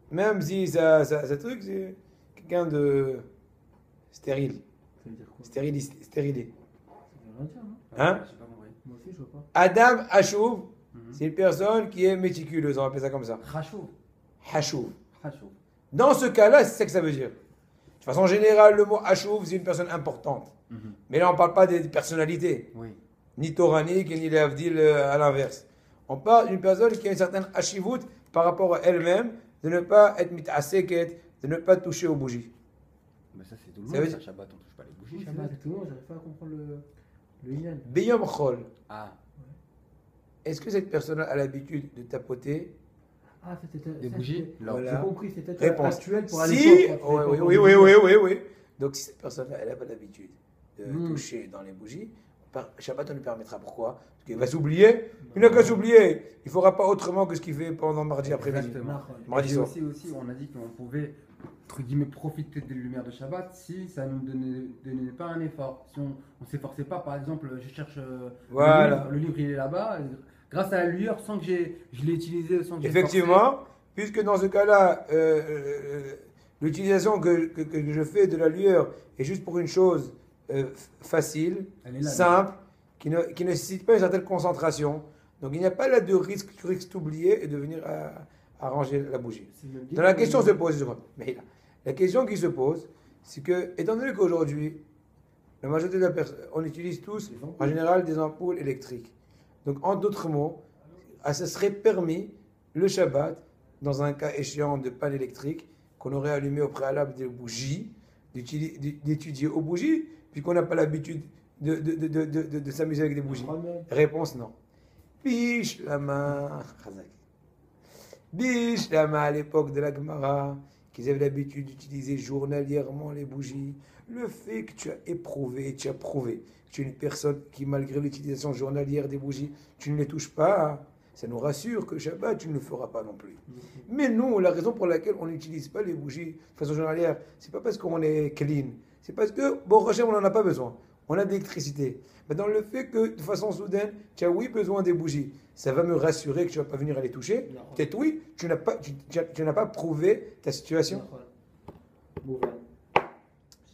Même si ça truc, c'est quelqu'un de stérile. Ça veut dire quoi? Stérilé. Ça veut rien dire, non? Hein? J'ai pas compris. Moi aussi, je vois pas. Adam Achouv, c'est une personne qui est méticuleuse, on va appeler ça comme ça. Rachou. Hachouv. Rachou. Dans ce cas-là, c'est ça que ça veut dire. De façon générale, le mot Hachouv, c'est une personne importante. Mais là, on ne parle pas des personnalités, Oui. ni toraniques, ni les avdil à l'inverse. On parle d'une personne qui a une certaine hachivut par rapport à elle-même, de ne pas être mitaseket, de ne pas toucher aux bougies. Mais ça, c'est tout le Ça veut monde. dire- Ça, Shabbat, on touche pas les Oui, bougies. c'est Shabbat. vrai, c'est tout le monde, j'arrive pas à comprendre le Inyan. Beyom Chol, Ah, est-ce que cette personne a l'habitude de tapoter? Ah, c'était. des ça, bougies. c'était- Alors, Voilà. J'ai compris, c'était Réponse. actuel pour aller Si, oui. Donc si cette personne-là, elle n'a pas l'habitude de toucher dans les bougies, Shabbat, on lui permettra. Pourquoi? Parce qu'il va s'oublier. Il n'a qu'à s'oublier. Il ne fera pas autrement que ce qu'il fait pendant mardi après-midi. exactement. Mardi Et soir. aussi, on a dit qu'on pouvait, entre guillemets, profiter des lumières de Shabbat si ça ne nous donnait pas un effort. Si on ne s'efforçait pas, par exemple, je cherche Voilà. le livre, il est là-bas. Grâce à la lueur, sans que je l'ai utilisé, sans que j'ai Effectivement, puisque dans ce cas-là, l'utilisation que je fais de la lueur est juste pour une chose facile, Elle est là, simple, qui ne nécessite pas une certaine concentration. Donc il n'y a pas là de risque, tu risques d'oublier et de venir à ranger la bougie. C'est le même Donc la deal question que- se pose, mais là, la question qui se pose, c'est que, étant donné qu'aujourd'hui, la majorité de la personne, on utilise tous en général des ampoules électriques. Donc en d'autres mots, ça serait permis le Shabbat, dans un cas échéant de panne électrique, qu'on aurait allumé au préalable des bougies, d'étudier aux bougies, puisqu'on n'a pas l'habitude de s'amuser avec des bougies. Réponse non. Biche la main. Biche la main à l'époque de la Gemara, qu'ils avaient l'habitude d'utiliser journalièrement les bougies. Le fait que tu as éprouvé, tu as prouvé que tu es une personne qui, malgré l'utilisation journalière des bougies, tu ne les touches pas, ça nous rassure que Shabbat, tu ne le feras pas non plus. Mais nous, la raison pour laquelle on n'utilise pas les bougies de façon journalière, c'est pas parce qu'on est clean, c'est parce que, bon, Hachem, on n'en a pas besoin. On a de l'électricité. Mais dans le fait que, de façon soudaine, tu as oui besoin des bougies, ça va me rassurer que tu ne vas pas venir à les toucher. Non. Peut-être oui, tu n'as pas prouvé ta situation.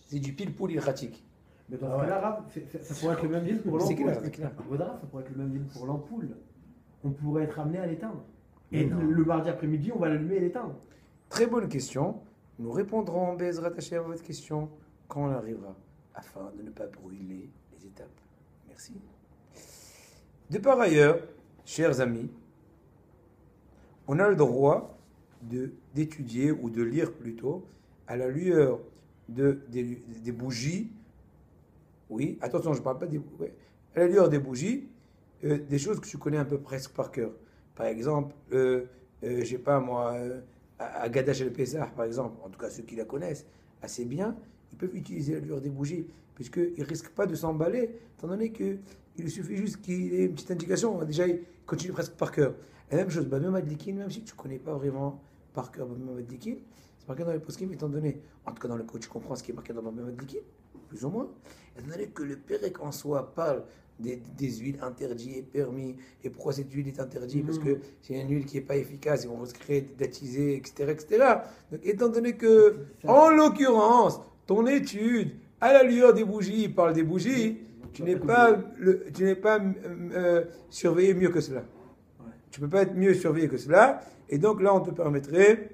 C'est du pile poule ilchatique. Mais dans ce cas-là, Rav, ça pourrait être le même deal pour C'est l'ampoule. clair, c'est clair. Rav, ça pourrait être le même deal pour l'ampoule. On pourrait être amené à l'éteindre. Et Et non. le mardi après-midi, on va l'allumer et l'éteindre. Très bonne question. Nous répondrons, Bezrat Hashem, à votre question quand on arrivera, afin de ne pas brûler les étapes. Merci. De par ailleurs, chers amis, on a le droit d'étudier ou de lire plutôt à la lueur des bougies. Oui, attention, je ne parle pas des bougies. À la lueur des bougies, des choses que tu connais un peu presque par cœur. Par exemple, je sais pas moi, à Gadash el Pesach, par exemple, en tout cas ceux qui la connaissent assez bien, ils peuvent utiliser la lueur des bougies, puisqu'ils ne risquent pas de s'emballer, étant donné qu'il suffit juste qu'il ait une petite indication. Déjà, ils continuent presque par cœur. La même chose, Bamim Adlikin, même si tu ne connais pas vraiment par cœur Bamim Adlikin, c'est marqué dans les poskim, étant donné, en tout cas dans le code, tu comprends ce qui est marqué dans Bamim Adlikin, plus ou moins, étant donné que le Pérec en soi parle des huiles interdites et permis, et pourquoi cette huile est interdite, parce que c'est une huile qui n'est pas efficace, et on risquerait d'attiser, etc. Donc, étant donné que, en l'occurrence, ton étude, à la lueur des bougies, parle des bougies, tu n'es pas surveillé mieux que cela. Tu ne peux pas être mieux surveillé que cela, et donc là, on te permettrait...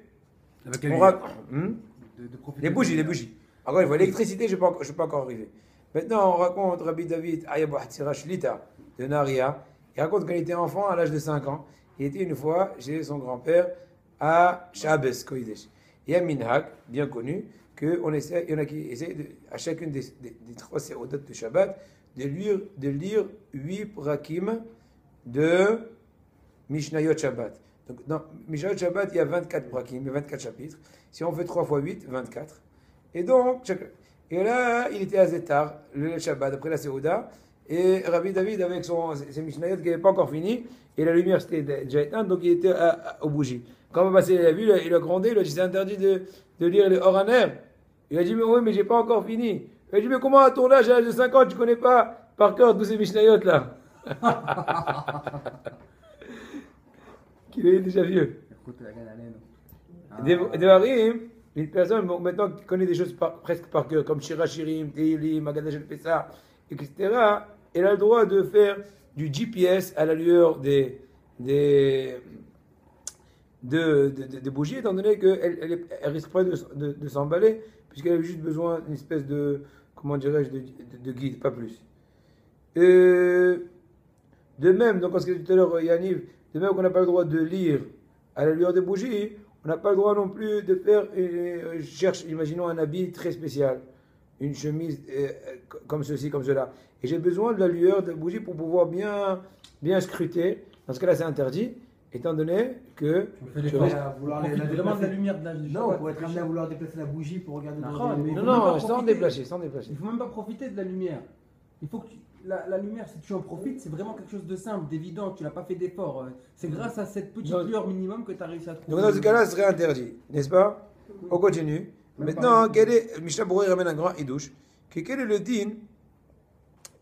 Avec on la ra- lumière. Hmm De profiter les bougies. Encore une fois, l'électricité, je ne suis pas encore arrivé. Maintenant, on raconte Rabbi David Ayabou Hatzira Shlita de Naria. Il raconte quand il était enfant, à l'âge de 5 ans, il était une fois chez son grand-père à Shabbos Kodesh. Il y a un minhag, bien connu, il y en a qui essayent, à chacune des 3 séodotes de Shabbat, de lire 8 prakim de Mishnayot Shabbat. Donc, dans Mishnayot Shabbat, il y a 24 prakim, il y a 24 chapitres. Si on fait 3 fois 8, 24. Et donc, et là, il était à Zetar, le Shabbat, après la Séouda, et Rabbi David, avec ses Mishnayot qui n'avaient pas encore fini, et la lumière c'était déjà éteinte, donc il était aux bougies. Quand on va passer, il a vu, il a grondé, il a dit c'est interdit de lire les Horaner. Il a dit mais oui, mais j'ai pas encore fini. Il a dit mais comment à ton âge, à l'âge de 5 ans, tu connais pas par cœur tous ces Mishnayot là? Qu'il est déjà vieux. Devarim, une personne maintenant qui connaît des choses presque par cœur, comme Shirachirim, Teilim, Agadash el-Pessah, etc., elle a le droit de faire du GPS à la lueur des bougies, étant donné qu'elle ne risque pas de s'emballer, puisqu'elle a juste besoin d'une espèce de, comment dirais-je, de guide, pas plus. De même, donc, en ce que tout à l'heure, Yaniv, de même qu'on n'a pas le droit de lire à la lueur des bougies, on n'a pas le droit non plus de faire, je cherche, imaginons un habit très spécial, une chemise comme ceci, comme cela. Et j'ai besoin de la lueur de bougie pour pouvoir bien scruter. Dans ce cas-là, c'est interdit, étant donné que... Vraiment de la lumière de la Non, on pourrait être amené à vouloir déplacer la bougie pour regarder dans les... Non, sans déplacer. Il ne faut même pas profiter de la lumière. Il faut que la lumière, si tu en profites, c'est vraiment quelque chose de simple, d'évident, tu n'as pas fait d'effort. C'est grâce à cette petite lueur minimum que tu as réussi à trouver. Donc dans ce cas-là, ce serait interdit, n'est-ce pas? On continue. Maintenant, Mishnah Berurah ramène un grand idouche. Quel est le din?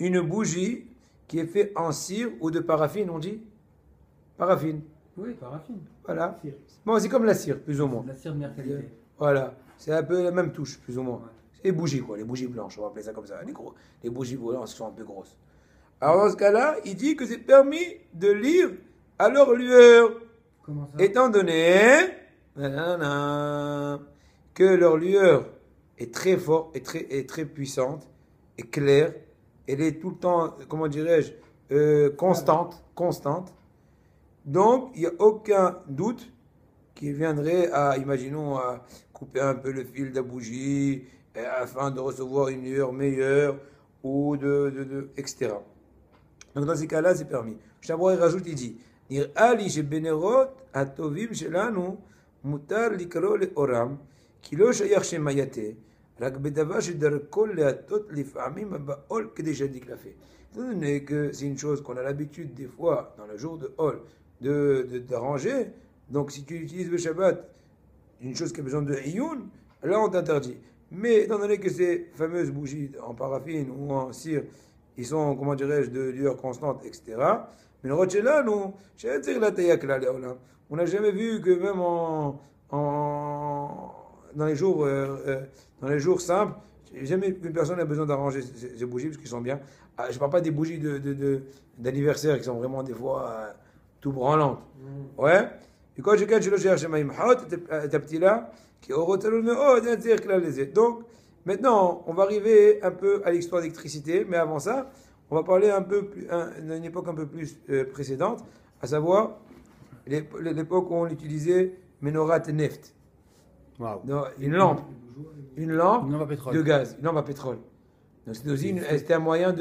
Une bougie qui est faite en cire ou de paraffine, on dit? Paraffine. Oui, paraffine. Voilà. Bon, c'est comme la cire, plus ou moins. La cire de meilleure qualité. Voilà. C'est un peu la même touche, plus ou moins. Les bougies, quoi. Les bougies blanches, on va appeler ça comme ça. Les bougies blanches sont un peu grosses. Alors, dans ce cas-là, il dit que c'est permis de lire à leur lueur. Comment ça? Étant donné que leur lueur est très forte, est très puissante, et claire, elle est tout le temps, comment dirais-je, constante. Donc, il n'y a aucun doute qui viendrait à, imaginons, à couper un peu le fil de la bougie, afin de recevoir une lueur meilleure, ou etc. Donc, dans ces cas-là, c'est permis. Chabois, il rajoute, il dit, Nir'ali shebenerot atovim shelanu mutar likro leoram, ki lo shayach shemayate, רק בדבר שדרכו להטות לפעמים בעול כדי שידליק לפה. Étant donné que c'est une chose qu'on a l'habitude des fois dans le jour de Hol d'arranger, donc si tu utilises le Shabbat une chose qui a besoin de Iyun, là on t'interdit. Mais étant donné que ces fameuses bougies en paraffine ou en cire, ils sont, comment dirais-je, de lueur constante, etc. Mais le Rochela, nous, on n'a jamais vu que même dans les jours simples, jamais une personne a besoin d'arranger ces bougies parce qu'ils sont bien. Je ne parle pas des bougies d'anniversaire qui sont vraiment des fois tout branlantes. Ouais. Et quand je le cherche, donc, maintenant, on va arriver un peu à l'histoire d'électricité, mais avant ça, on va parler un peu plus, d'une époque un peu plus précédente, à savoir l'époque où on utilisait Menorat Neft. Wow. Une lampe à pétrole. de gaz, une lampe à pétrole. Donc c'était aussi c'était un moyen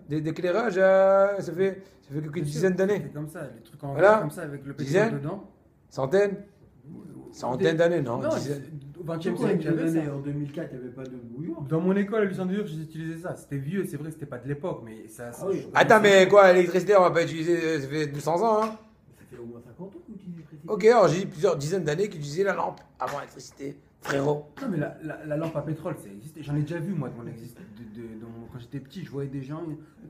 d'éclairage. Ça fait quelques dizaines d'années. C'est comme ça, les trucs en Voilà. verre comme ça avec le pétrole dedans. Centaines d'années, non, Non, dizaines. au 20e siècle, j'avais ça. En 2004, il n'y avait pas de bouillon. Dans mon école à Luxembourg, j'utilisais ça. C'était vieux, c'est vrai, c'était pas de l'époque, mais ça. Ah oui. Attends, mais quoi, l'électricité, on va pas utiliser, ça fait 200 ans, hein. Ça fait au moins 50 ans qu'on utilise l'électricité. Ok, alors j'ai dit plusieurs dizaines d'années qu'ils utilisaient la lampe avant l'électricité, frérot. Non, mais la lampe à pétrole, ça existait. J'en ai déjà vu, moi, quand j'étais petit, je voyais des gens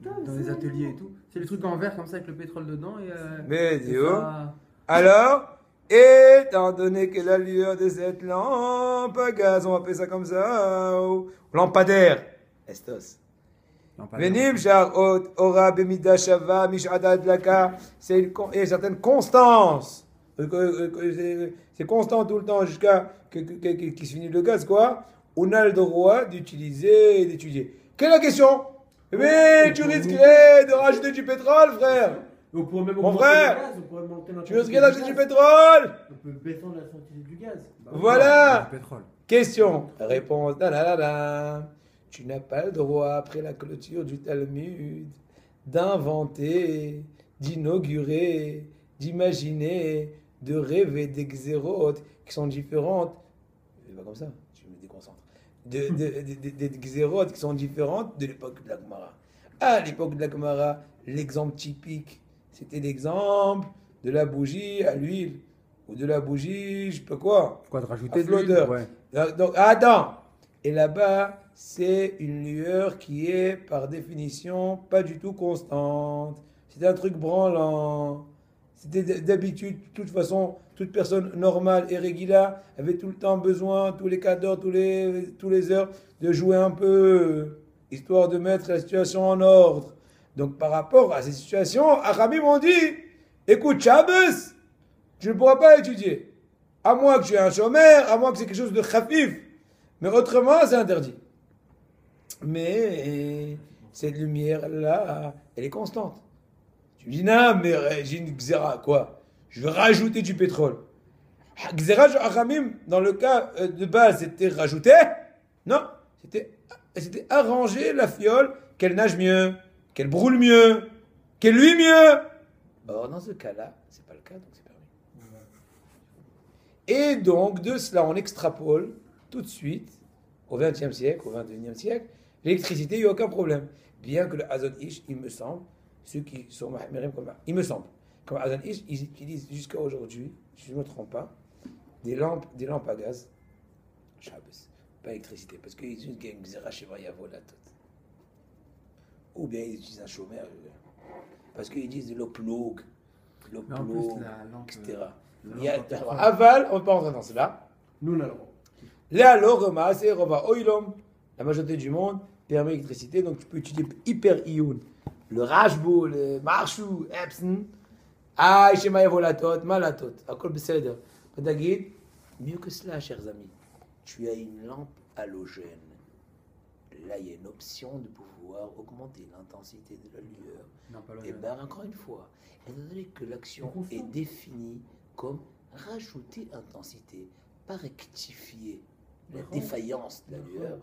dans les ateliers et tout. C'est les trucs en verre comme ça avec le pétrole dedans. Mais et Dieu. ça- Alors, étant donné que la lueur de cette lampe à gaz, on va appeler ça comme ça, ou lampadaire, estos. Venim shar ora bemida shava mish'ada adlaka, c'est une certaine constance. C'est constant tout le temps jusqu'à qu'il se finit le gaz, quoi. On a le droit d'utiliser et d'étudier. Quelle est la question? Mais tu risquerais de rajouter du pétrole, frère. On pourrait même Mon augmenter frère, le gaz, on pourrait monter tu veux l'intensité regarder du du gaz. pétrole? On peut descendre la quantité du gaz. Bah oui, Voilà. du pétrole. Question. Réponse. Tu n'as pas le droit, après la clôture du Talmud, d'inventer, d'inaugurer, d'imaginer, de rêver des xérotes qui sont différentes. C'est pas comme ça, je me déconcentre. Des xérotes qui sont différentes de l'époque de la Gemara. À l'époque de la Gemara, l'exemple typique, c'était l'exemple de la bougie à l'huile. Ou de la bougie, je sais pas quoi. Quoi, de rajouter À de l'huile? flotteur. Ouais. Donc, attends. Et là-bas, c'est une lueur qui est, par définition, pas du tout constante. C'était un truc branlant. C'était d'habitude, de toute façon, toute personne normale et régulière avait tout le temps besoin, tous les 4 heures, tous les heures, de jouer un peu, histoire de mettre la situation en ordre. Donc, par rapport à ces situations, Achamim m'ont dit, écoute, Shabbos, tu ne pourras pas étudier. À moins que tu aies un chômeur, à moins que c'est quelque chose de khafif. Mais autrement, c'est interdit. Mais cette lumière-là, elle est constante. Tu me dis, non, mais j'ai une xéra, quoi? Je vais rajouter du pétrole. Xéra, Achamim, dans le cas de base, c'était rajouter. Non, c'était arranger la fiole, qu'elle nage mieux, qu'elle brûle mieux, qu'elle luit mieux. Or, dans ce cas-là, c'est pas le cas, donc c'est permis. Et donc, de cela, on extrapole tout de suite au XXe siècle, au XXIe siècle, l'électricité, il n'y a aucun problème. Bien que le Hazon Ish, il me semble, ceux qui sont mahmirim comme il me semble, comme Hazon Ish, ils utilisent jusqu'à aujourd'hui, si je ne me trompe pas, des lampes à gaz, Shabbos, pas électricité, parce qu'ils utilisent une xéra chez Vayavo la toute. Ou bien ils utilisent un chômeur, parce qu'ils disent de l'eau ploug, Mais en plus, la lampe, etc. la Il y a, lampe à pétrole. aval, on ne peut pas rentrer dans cela. Nous, on a le droit. Là, l'oroma, c'est Rova Oilom. La majorité du monde permet l'électricité, donc tu peux étudier hyper ioun. Le Rajbo, le Marchou, Epson. Ah, chez Maïvolatot, Malatot, Akol Beseder. Pedagid, mieux que cela, chers amis. Tu as une lampe halogène. Là, il y a une option de pouvoir augmenter l'intensité de la lueur. Non, pas Et l'odeur. bien, encore une fois, étant donné que l'action C'est est constant. définie comme rajouter intensité, pas rectifier la D'accord. défaillance de la D'accord. lueur,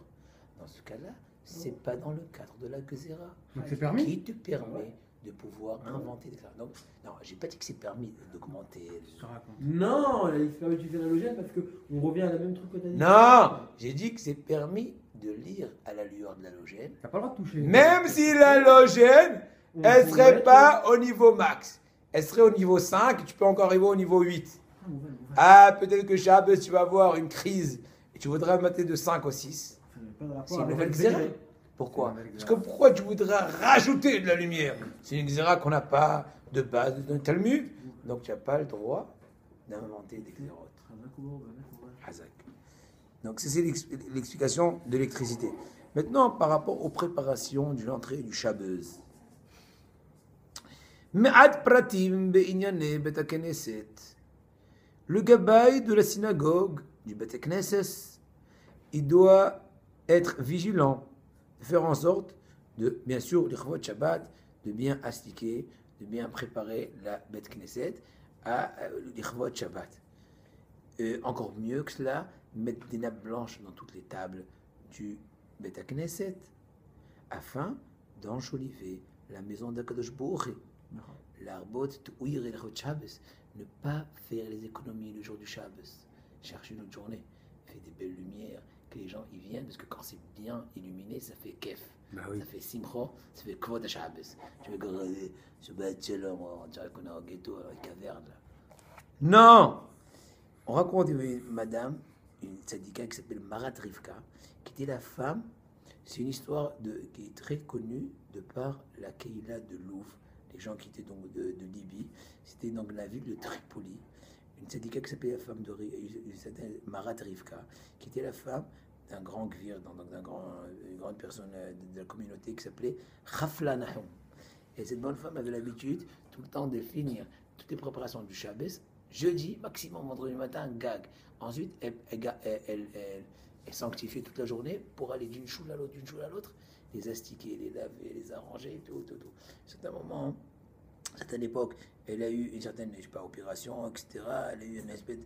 dans ce cas-là, c'est pas dans le cadre de la Gezerah Donc c'est permis? qui te permet de pouvoir inventer des. Donc, non, j'ai pas dit que c'est permis d'augmenter. Je te raconte. Non, il se permet d'utiliser l'halogène parce qu'on revient à la même truc que tu as dit. Non, j'ai dit que c'est permis de lire à la lueur de l'halogène, T'as pas le droit de toucher. même si l'halogène On elle pourrait serait mettre- pas au niveau max. Elle serait au niveau 5, tu peux encore arriver au niveau 8. Ah, on va. Ah, peut-être que Shabbos, tu vas avoir une crise et tu voudras mater de 5 au 6. Ça n'a pas de rapport C'est une avec nouvelle le xéra. degré. Pourquoi? C'est une nouvelle Parce xéra. que pourquoi tu voudras rajouter de la lumière? C'est une xéra qu'on n'a pas de base dans le Talmud, donc tu n'as pas le droit d'inventer des xérotes. Hazak. Donc c'est l'explication de l'électricité. Maintenant, par rapport aux préparations de l'entrée du Shabbos. Me'at pratim be'inyane bet ha-Knesset. Le gabaï de la synagogue, du Bet Knesset, il doit être vigilant, de faire en sorte de, bien sûr, l'Ichvot Shabbat, de bien astiquer, de bien préparer la Bet Knesset à l'Ichvot Shabbat. Encore mieux que cela, mettre des nappes blanches dans toutes les tables du Bet Knesset, afin d'enjoliver la maison d'Akadosh Baruch Hu. L'arbot t'ouïr et le Shabbos. Ne pas faire les économies le jour du Shabbos. Chercher une autre journée. Fais des belles lumières, que les gens y viennent, parce que quand c'est bien illuminé, ça fait kef. Bah oui. Ça fait simcha, ça fait kvod à Shabbos. Tu veux regarder, Shabbat Shalom, on dirait qu'on est en ghetto, dans les cavernes là. Non! On raconte une madame, une tzadika qui s'appelle Marat Rivka, qui était la femme. C'est une histoire qui est très connue de par la Keïla de Louvre, les gens qui étaient donc de Libye. C'était dans la ville de Tripoli. Une tzadika qui s'appelait la femme de Marat Rivka, qui était la femme d'un grand gvir, une grande personne de la communauté qui s'appelait Khafla Nahum. Et cette bonne femme avait l'habitude tout le temps de finir toutes les préparations du Shabbos, jeudi, maximum vendredi matin, gag. Ensuite, elle sanctifiait toute la journée pour aller d'une choule à l'autre, les astiquer, les laver, les arranger, tout. À un certain moment, certaine époque, elle a eu une certaine, je sais pas, opération, etc. Elle a eu une espèce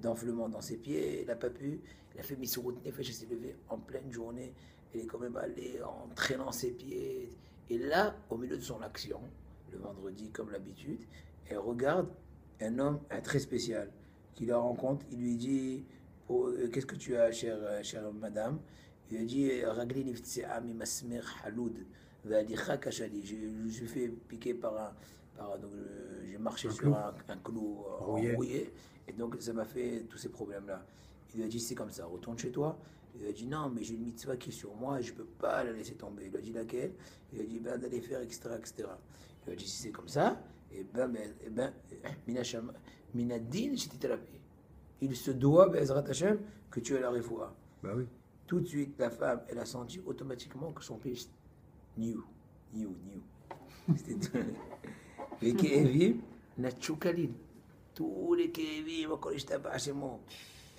d'enflement dans ses pieds, elle n'a pas pu. Elle a fait Missourut Nefesh, elle s'est levée en pleine journée. Elle est quand même allée en traînant ses pieds. Et là, au milieu de son action, le vendredi, comme l'habitude, elle regarde un homme très spécial qui la rencontre. Il lui dit qu'est-ce que tu as, chère madame? Il lui a dit Ragli niftsi'a mi masmer haloud. Je me suis fait piquer donc, j'ai marché sur un clou rouillé, et donc ça m'a fait tous ces problèmes-là. Il lui a dit c'est comme ça, retourne chez toi. Il lui a dit non, mais j'ai une mitzvah qui est sur moi et je ne peux pas la laisser tomber. Il lui a dit laquelle? Il lui a dit ben, d'aller faire, etc., etc. Il lui a dit si c'est comme ça, et ben, minadin, j'étais thérapie. Il se doit, Bezrat Hashem, que tu as la refoua. Bah oui. Tout de suite, la femme, elle a senti automatiquement que son pied new. C'était les Kévim, Natchoukalim. Tous les Kévim, encore les Tabachemo.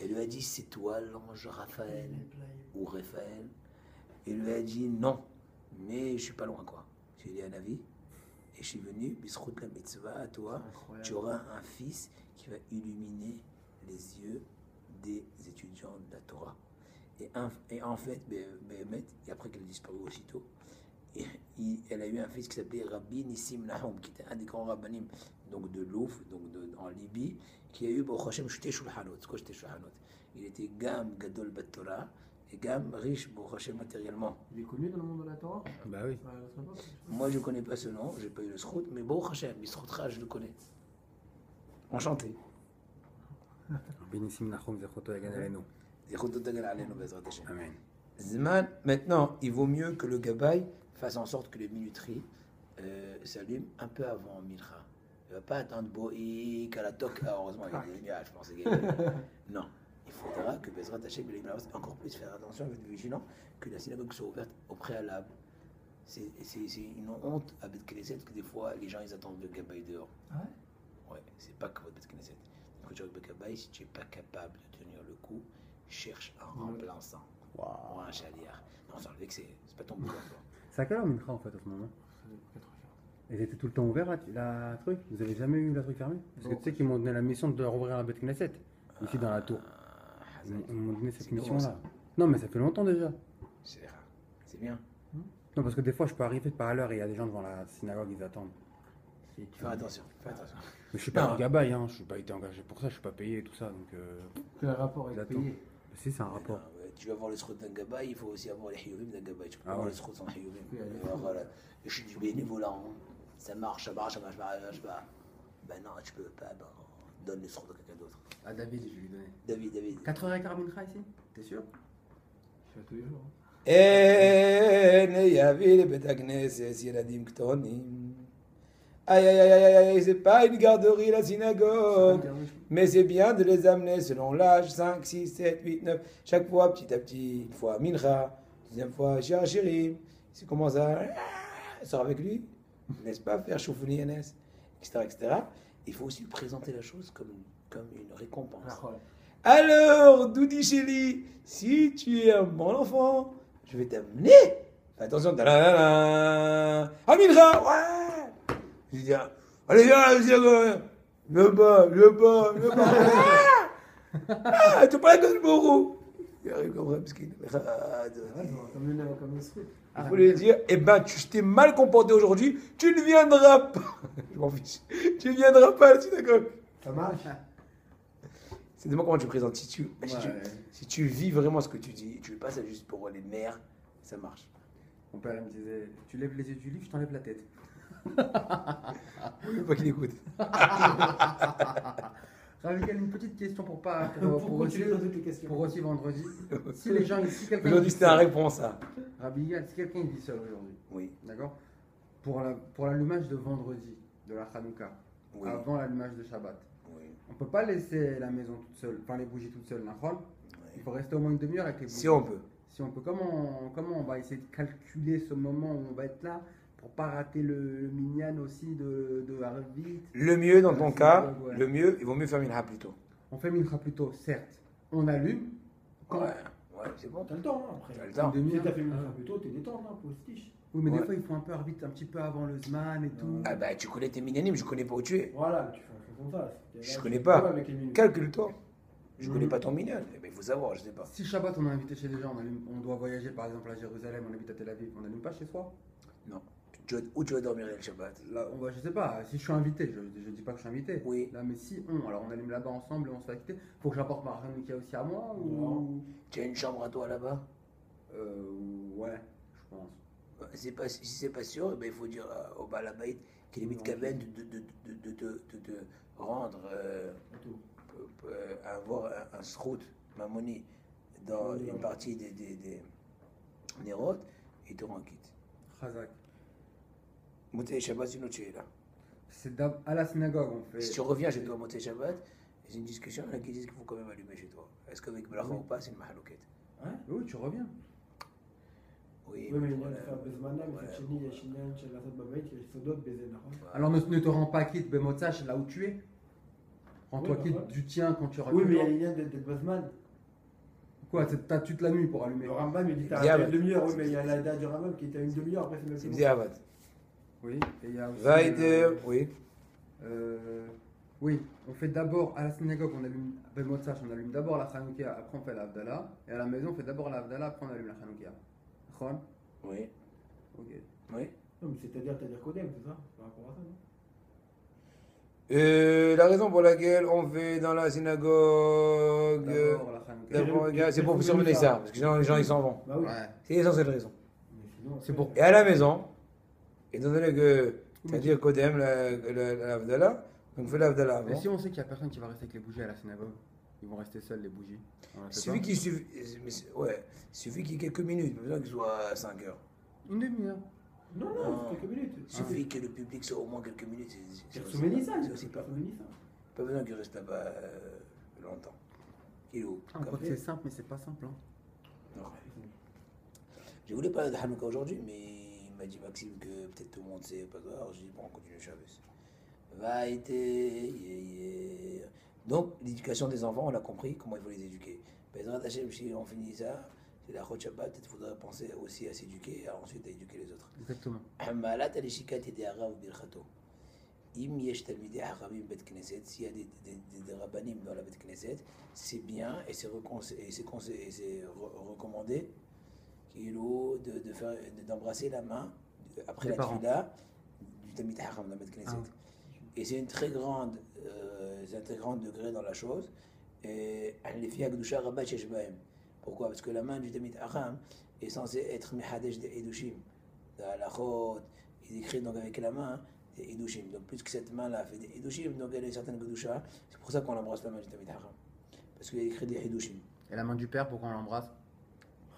Elle lui a dit c'est toi l'ange Raphaël ou Raphaël. Il lui a dit non, mais je suis pas loin quoi. J'ai dit un avis et je suis venu, Bisrout la mitzvah à toi. Tu auras un fils qui va illuminer les yeux des étudiants de la Torah. Et en fait, et après qu'elle a disparu aussitôt, elle a eu un fils qui s'appelait Rabbi Nissim Nahum, qui était un des grands rabbinim donc de Louf, en Libye, qui a eu Baruch Hashem Shtei Shulchanot. C'est quoi Shtei Shulchanot? Il était Gam Gadol Bat Torah et Gam riche Baruch Hashem matériellement. Il est connu dans le monde de la Torah? Bah oui. Moi je ne connais pas ce nom, j'ai pas eu le Srout, mais Baruch Hashem, Bisroutra, je le connais. Enchanté. Benissim Nachum Zechoto Yagan Alenu. Zechoto Yagan Alenu Bezrat Hashem. Amen. Zman, maintenant, il vaut mieux que le gabaï fasse en sorte que les minuteries s'allument un peu avant Milcha. Il ne va pas attendre Boïk à la toque. Ah, heureusement, il y a des lumières, je pense. Non, il faudra que Bezrat Hashem encore plus faire attention, être vigilant, que la synagogue soit ouverte au préalable. C'est une honte à Bet Knesset que des fois les gens ils attendent le gabaï dehors. Ah ouais? Ouais, c'est pas que votre Bet Knesset. Quand tu arrives au gabaï, si tu n'es pas capable de tenir le coup, cherche un remplaçant. Ou un chaliard. Non, sans le vexer, c'est pas ton boulot. C'est à quelle heure Mincha en fait à ce moment? Ils étaient tout le temps ouverts la truc? Vous avez jamais eu la truc fermée? Parce que tu sais qu'ils m'ont donné la mission de rouvrir la Bet Knesset, ici dans la tour. Ils m'ont donné cette mission-là. Non, mais ça fait longtemps déjà. C'est bien. Non, parce que des fois je peux arriver par l'heure et il y a des gens devant la synagogue, ils attendent. Fais attention, fais attention. Mais je suis pas un gabaï, hein. Je suis pas été engagé pour ça, je suis pas payé et tout ça. Donc, quel rapport avec payé? Si, c'est un rapport. Non, tu vas voir le srout d'un gabaï, il faut aussi avoir les hiyuvim d'un gabaï. Tu peux pas avoir le srout sans hiyuvim. Voilà. Je suis du bénévolat. Ça marche, ça marche pas. Ben non, tu peux pas. Ben, donne le srout à quelqu'un d'autre. À David, je vais lui donner. David. 4h15 Mincha ici? T'es sûr? Je fais tous les jours. Aïe, c'est pas une garderie la synagogue, mais c'est bien de les amener selon l'âge, 5, 6, 7, 8, 9, chaque fois petit à petit, une fois Mincha, deuxième fois Shir Shirim, c'est comment ça, sort avec lui, n'est-ce pas, faire Shoufouni Yanes, etc. Il faut aussi lui présenter la chose comme une récompense. Alors, Doudi Chéli, si tu es un bon enfant, je vais t'amener. Fais attention. Mincha, ouais. Je dis, allez, viens pas. Tu parles comme le bourreau. Il arrive comme ça, parce qu'il Comme une sroute. il faut lui dire, tu t'es mal comporté aujourd'hui, tu ne viendras pas. Je m'en fiche. Tu ne viendras pas à la synagogue. Ça marche? C'est de moi comment tu présentes. Si tu vis vraiment ce que tu dis, tu ne fais pas ça juste pour les nerfs, ça marche. Mon père il me disait, tu lèves les yeux du livre, je t'enlève la tête. Il faut pas qu'il écoute. Ravika, une petite question pour aussi vendredi. Si Oui. les gens ici, quelqu'un Aujourd'hui, c'était la réponse à. Ravika, si quelqu'un vit seul aujourd'hui, Oui. d'accord, pour l'allumage de vendredi, de la Hanouka, Oui. avant l'allumage de Shabbat, Oui. on peut pas laisser la maison toute seule, enfin les bougies toutes seules, d'accord. Il faut rester au moins une demi-heure avec les bougies. Si on peut. Si on peut, comment on va essayer de calculer ce moment où on va être là pour pas rater le minyan aussi de Arvit? Le mieux dans ton cas, ouais. le mieux, il vaut mieux faire Mincha plus tôt. On fait mincha plus tôt, certes. On allume. Quand Ouais, c'est bon. T'as le temps, hein, après. T'as le temps. Une Si demi-heure. t'as fait mincha plus tôt, t'es détente, hein, pour le stiche. Oui, mais Ouais. des fois, ils font un peu arbitre un petit peu avant le Zman et tout. Ah bah tu connais tes minyanim, je connais pas où tu es. Voilà, tu fais un truc comme ça. Je Là, connais tu pas. joues avec les minutes. Calcule-toi. Je Mhm. connais pas ton minyan. Eh ben il faut savoir, je sais pas. Si Shabbat, on est invité chez des gens, on doit voyager par exemple à Jérusalem, on habite à Tel Aviv, on n'allume pas chez soi. Non. Où tu vas dormir le Shabbat? Là, je sais pas, si je suis invité, je dis pas que je suis invité. Oui. Là, mais si alors on allume là-bas ensemble et on se fait acquitter, faut que j'apporte ma Hanouka aussi à moi ou. Tu as une chambre à toi là-bas? Ouais, je pense. C'est pas, si c'est pas sûr, eh ben, il faut dire au Balabait qu'il est mis de cabane de te rendre avoir un srout mamoni dans une partie des nérotes et te rend quitte. Chazak. Montez Shabbat, sinon tu es là. C'est à la synagogue, on fait. Si tu reviens chez toi Montez Shabbat, c'est une discussion, il y en a qui disent qu'il faut quand même allumer chez toi. Est-ce qu'avec Bracha ou pas, c'est une mahalouket? Ouais. Oui, tu reviens. Oui, Oui, mais il y voilà. a בזמנם, מצד שני יש עניין של לעשות בבית, יש סודות בזה, נכון? Alors ne te rends pas quitte, Bemotsach, là où tu es. Rends-toi Oui, quitte d'accord. du tien quand tu Oui, reviens. mais il y a l'idée d'être בזמן. Quoi, t'as toute la nuit pour allumer. Le Rambam, il dit t'as Diable. une demi-heure. Oui, mais il y a la date du Rambam qui est à une demi-heure. Après, c'est même C'est plus Bdiavad. Oui, et il y a aussi. Vaïder, oui. Oui, on fait d'abord à la synagogue, on allume Bemotsach, on allume d'abord la Hanouka, après on fait la Havdalah. Et à la maison, on fait d'abord la Havdalah, après on allume la Hanouka. D'accord. Oui. Ok. Oui. Non, mais c'est-à-dire Kodem, c'est ça? Par rapport à ça, non? La raison pour laquelle on fait dans la synagogue, D'abord la Hanouka. d'abord, c'est pour surveiller ça, parce que sinon les gens ils s'en vont. Bah oui. Ouais. C'est l'essentielle raison. Mais sinon, C'est pour- Et à la maison, étant donné que c'est-à-dire Kodem, la Havdalah, donc on fait la Havdalah Mais avant. si on sait qu'il n'y a personne qui va rester avec les bougies à la synagogue, ils vont rester seuls les bougies. On la Il fait suffit pas. il suffit qu'il y ait quelques minutes, pas besoin qu'il soit 5 heures. Une demi-heure. Non, Non. non, c'est quelques minutes. Il suffit que le public soit au moins quelques minutes. C'est aussi sous Mélissa, c'est aussi pas mal. Pas besoin qu'il reste là-bas longtemps. Kilo. On croit que c'est simple, mais c'est pas simple. Hein. Non. Je voulais parler de Hanouka aujourd'hui, mais il m'a dit Maxime que peut-être tout le monde sait pas grave. Alors j'ai dit bon, on continue Shabbos. Va été. Donc l'éducation des enfants, on a compris comment il faut les éduquer. Bezrat Hashem, si on finit ça, c'est la Chot Shabbat, peut-être qu'il faudrait penser aussi à s'éduquer et ensuite à éduquer les autres. Exactement. Hamalat al-Shikat et des Arabes birchato. Im yesh talmidei haramim bet knesset, s'il y a des rabbanim dans la bet knesset, c'est bien et c'est recommandé d'embrasser la main après Des la parents. tfila du talmid haram dans la bet knesset. Ah. Et c'est un très grand degré dans la chose. Et les filles Akdusha Rabat Sheshbaim. Pourquoi? Parce que la main du Tamid Haram est censée être Mehadesh de Edushim. Dans la Chot, il écrit donc avec la main des Edushim. Donc, puisque cette main-là fait des Edushim, donc elle a une certaine Kedusha, c'est pour ça qu'on embrasse la main du Tamid Haram. Parce qu'il a écrit des Edushim. Et la main du père, pourquoi on l'embrasse?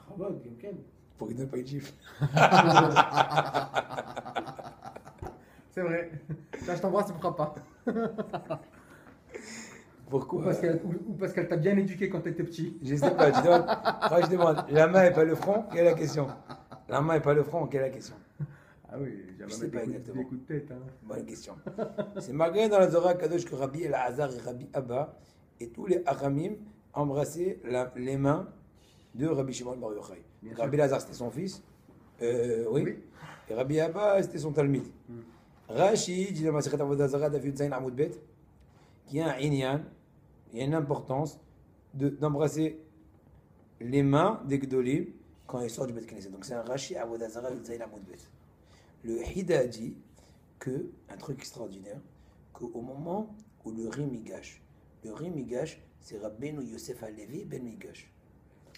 Chabad, גם כן. Pour qu'il ne donne pas une gifle. C'est vrai. Là, je t'embrasse, tu ne feras pas. Pourquoi? Ou parce qu'elle t'a bien éduqué quand t'étais petit. Je sais pas, je demande, la main et pas le front, quelle est la question? La main et pas le front, quelle est la question? Ah oui, Je sais pas exactement. des coups de tête. Hein. Bonne question. C'est malgré dans la Torah Kadosh que Rabbi El-Hazar et Rabbi Abba et tous les Haramim embrassaient les mains de Rabbi Shimon Bar Yochai. Bien Rabbi sûr. El-Hazar c'était son fils, oui. Oui. Et Rabbi Abba c'était son Talmid. Rashi dit dans Masechet Avodah Zarah David Zayn Amoud Bet qu'il y a un inyan, il y a une importance d'embrasser les mains des Gdolim quand ils sortent du Bet Knesset. Donc c'est un Rashi Avodah Zarah David Zayn Amoud Bet. Le Hida dit que, un truc extraordinaire, qu'au moment où le riz migash, c'est Rabbeinu Yosef Halevi ben Migash.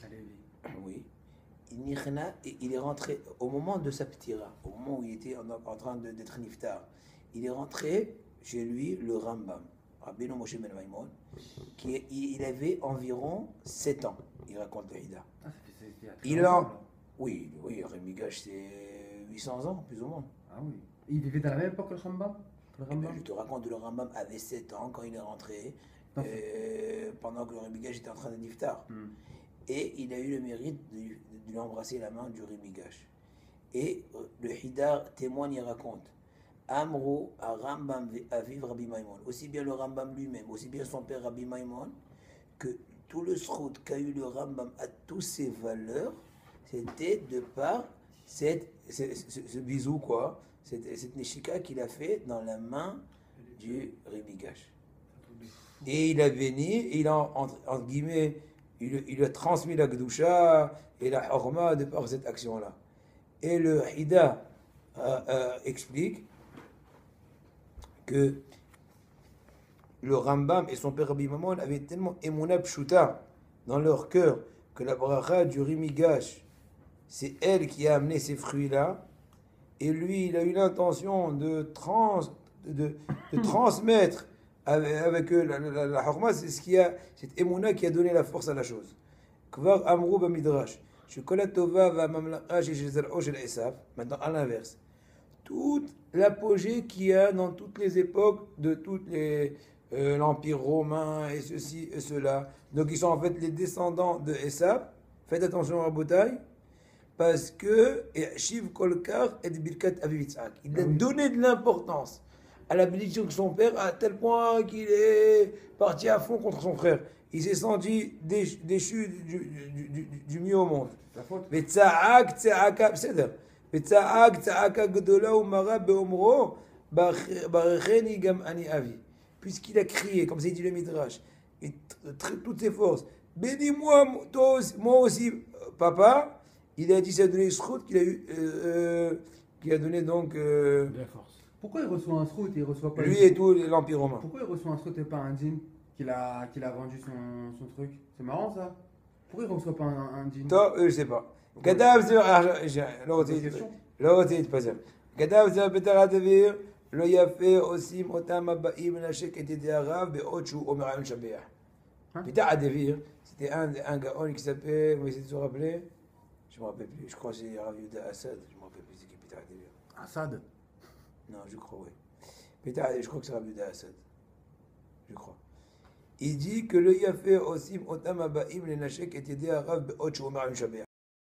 Allez, Oui. Il est rentré au moment de sa ptira, au moment où il était en train d'être niftar. Il est rentré chez lui le Rambam, Rabbeinu Moshe ben Maimon, il avait environ 7 ans, il raconte le Hida. Ah, c'était Il longtemps, a- là. Oui, riz migash c'est 800 ans, plus ou moins. Ah oui. Il vivait dans la même époque que le Rambam? Le Eh ben, Rambam? je te raconte, le Rambam avait 7 ans quand il est rentré, Non. pendant que le Rémigash était en train de niftar. Hmm. Et il a eu le mérite de lui embrasser la main du Rémigash. Et le Hidar témoigne et raconte Amro à Rambam Aviv Rabbi Maimon. Aussi bien le Rambam lui-même, aussi bien son père Rabbi Maimon, que tout le srout qu'a eu le Rambam à toutes ses valeurs, c'était de par ce bisou, quoi, cette neshika qu'il a fait dans la main du Rémigash. Et il a béni, et il a, entre guillemets, il a transmis la Gdusha et la Horma de par cette action-là. Et le Hida explique que le Rambam et son père Rabbi Maimon avaient tellement émouna pshuta dans leur cœur que la bracha du Rimigash, c'est elle qui a amené ces fruits-là. Et lui, il a eu l'intention de transmettre avec eux la Horma, c'est ce qui a, cette émouna qui a donné la force à la chose. Kvar Amrou Bamidrash. Maintenant, à l'inverse, toute l'apogée qu'il y a dans toutes les époques de toutes les l'Empire romain et ceci et cela, donc ils sont en fait les descendants de Esav. Faites attention à Botaï, parce que Shiv Kolkar et Birkat Avivitzak, il a donné de l'importance à la bénédiction de son père à tel point qu'il est parti à fond contre son frère. Il s'est senti déchu du mieux au monde. וצעק צעקה, בסדר, וצעק צעקה גדולה ומרה באומרו, ברכני גם אני אבי. Puisqu'il a crié, comme c'est dit le Midrash, et toutes ses forces, bénis-moi, moi aussi, papa, il a dit, ça a donné Shrout qui a donné donc... De la force. Pourquoi il reçoit un srout et il reçoit pas lui et tout l'Empire romain. Pourquoi il reçoit un srout et pas un djinn qu'il a vendu son truc? C'est marrant ça. Pourquoi il reçoit pas un djinn? Toi, je sais pas. كتاب לא רוצה להתפזר. כתב זה בתר הדביר, לא יפה עושים אותם הבאים לנשק את ידי הרב בעוד שהוא אומר על משבח. בתר הדביר, c'était un gaon qui s'appelle, vous essayez de se rappeler? Je me rappelle plus, je crois que c'est Rav Yehuda Assad, je me rappelle plus c'est qui Betr Hadavir. Assad? Non, je crois, oui. Betr Hadavir, je crois que c'est Rav Yehuda Assad. Je crois. Il dit que le Yafé aussi otam abaim le nashek et yedei harav be'ot shu omer mishabeh.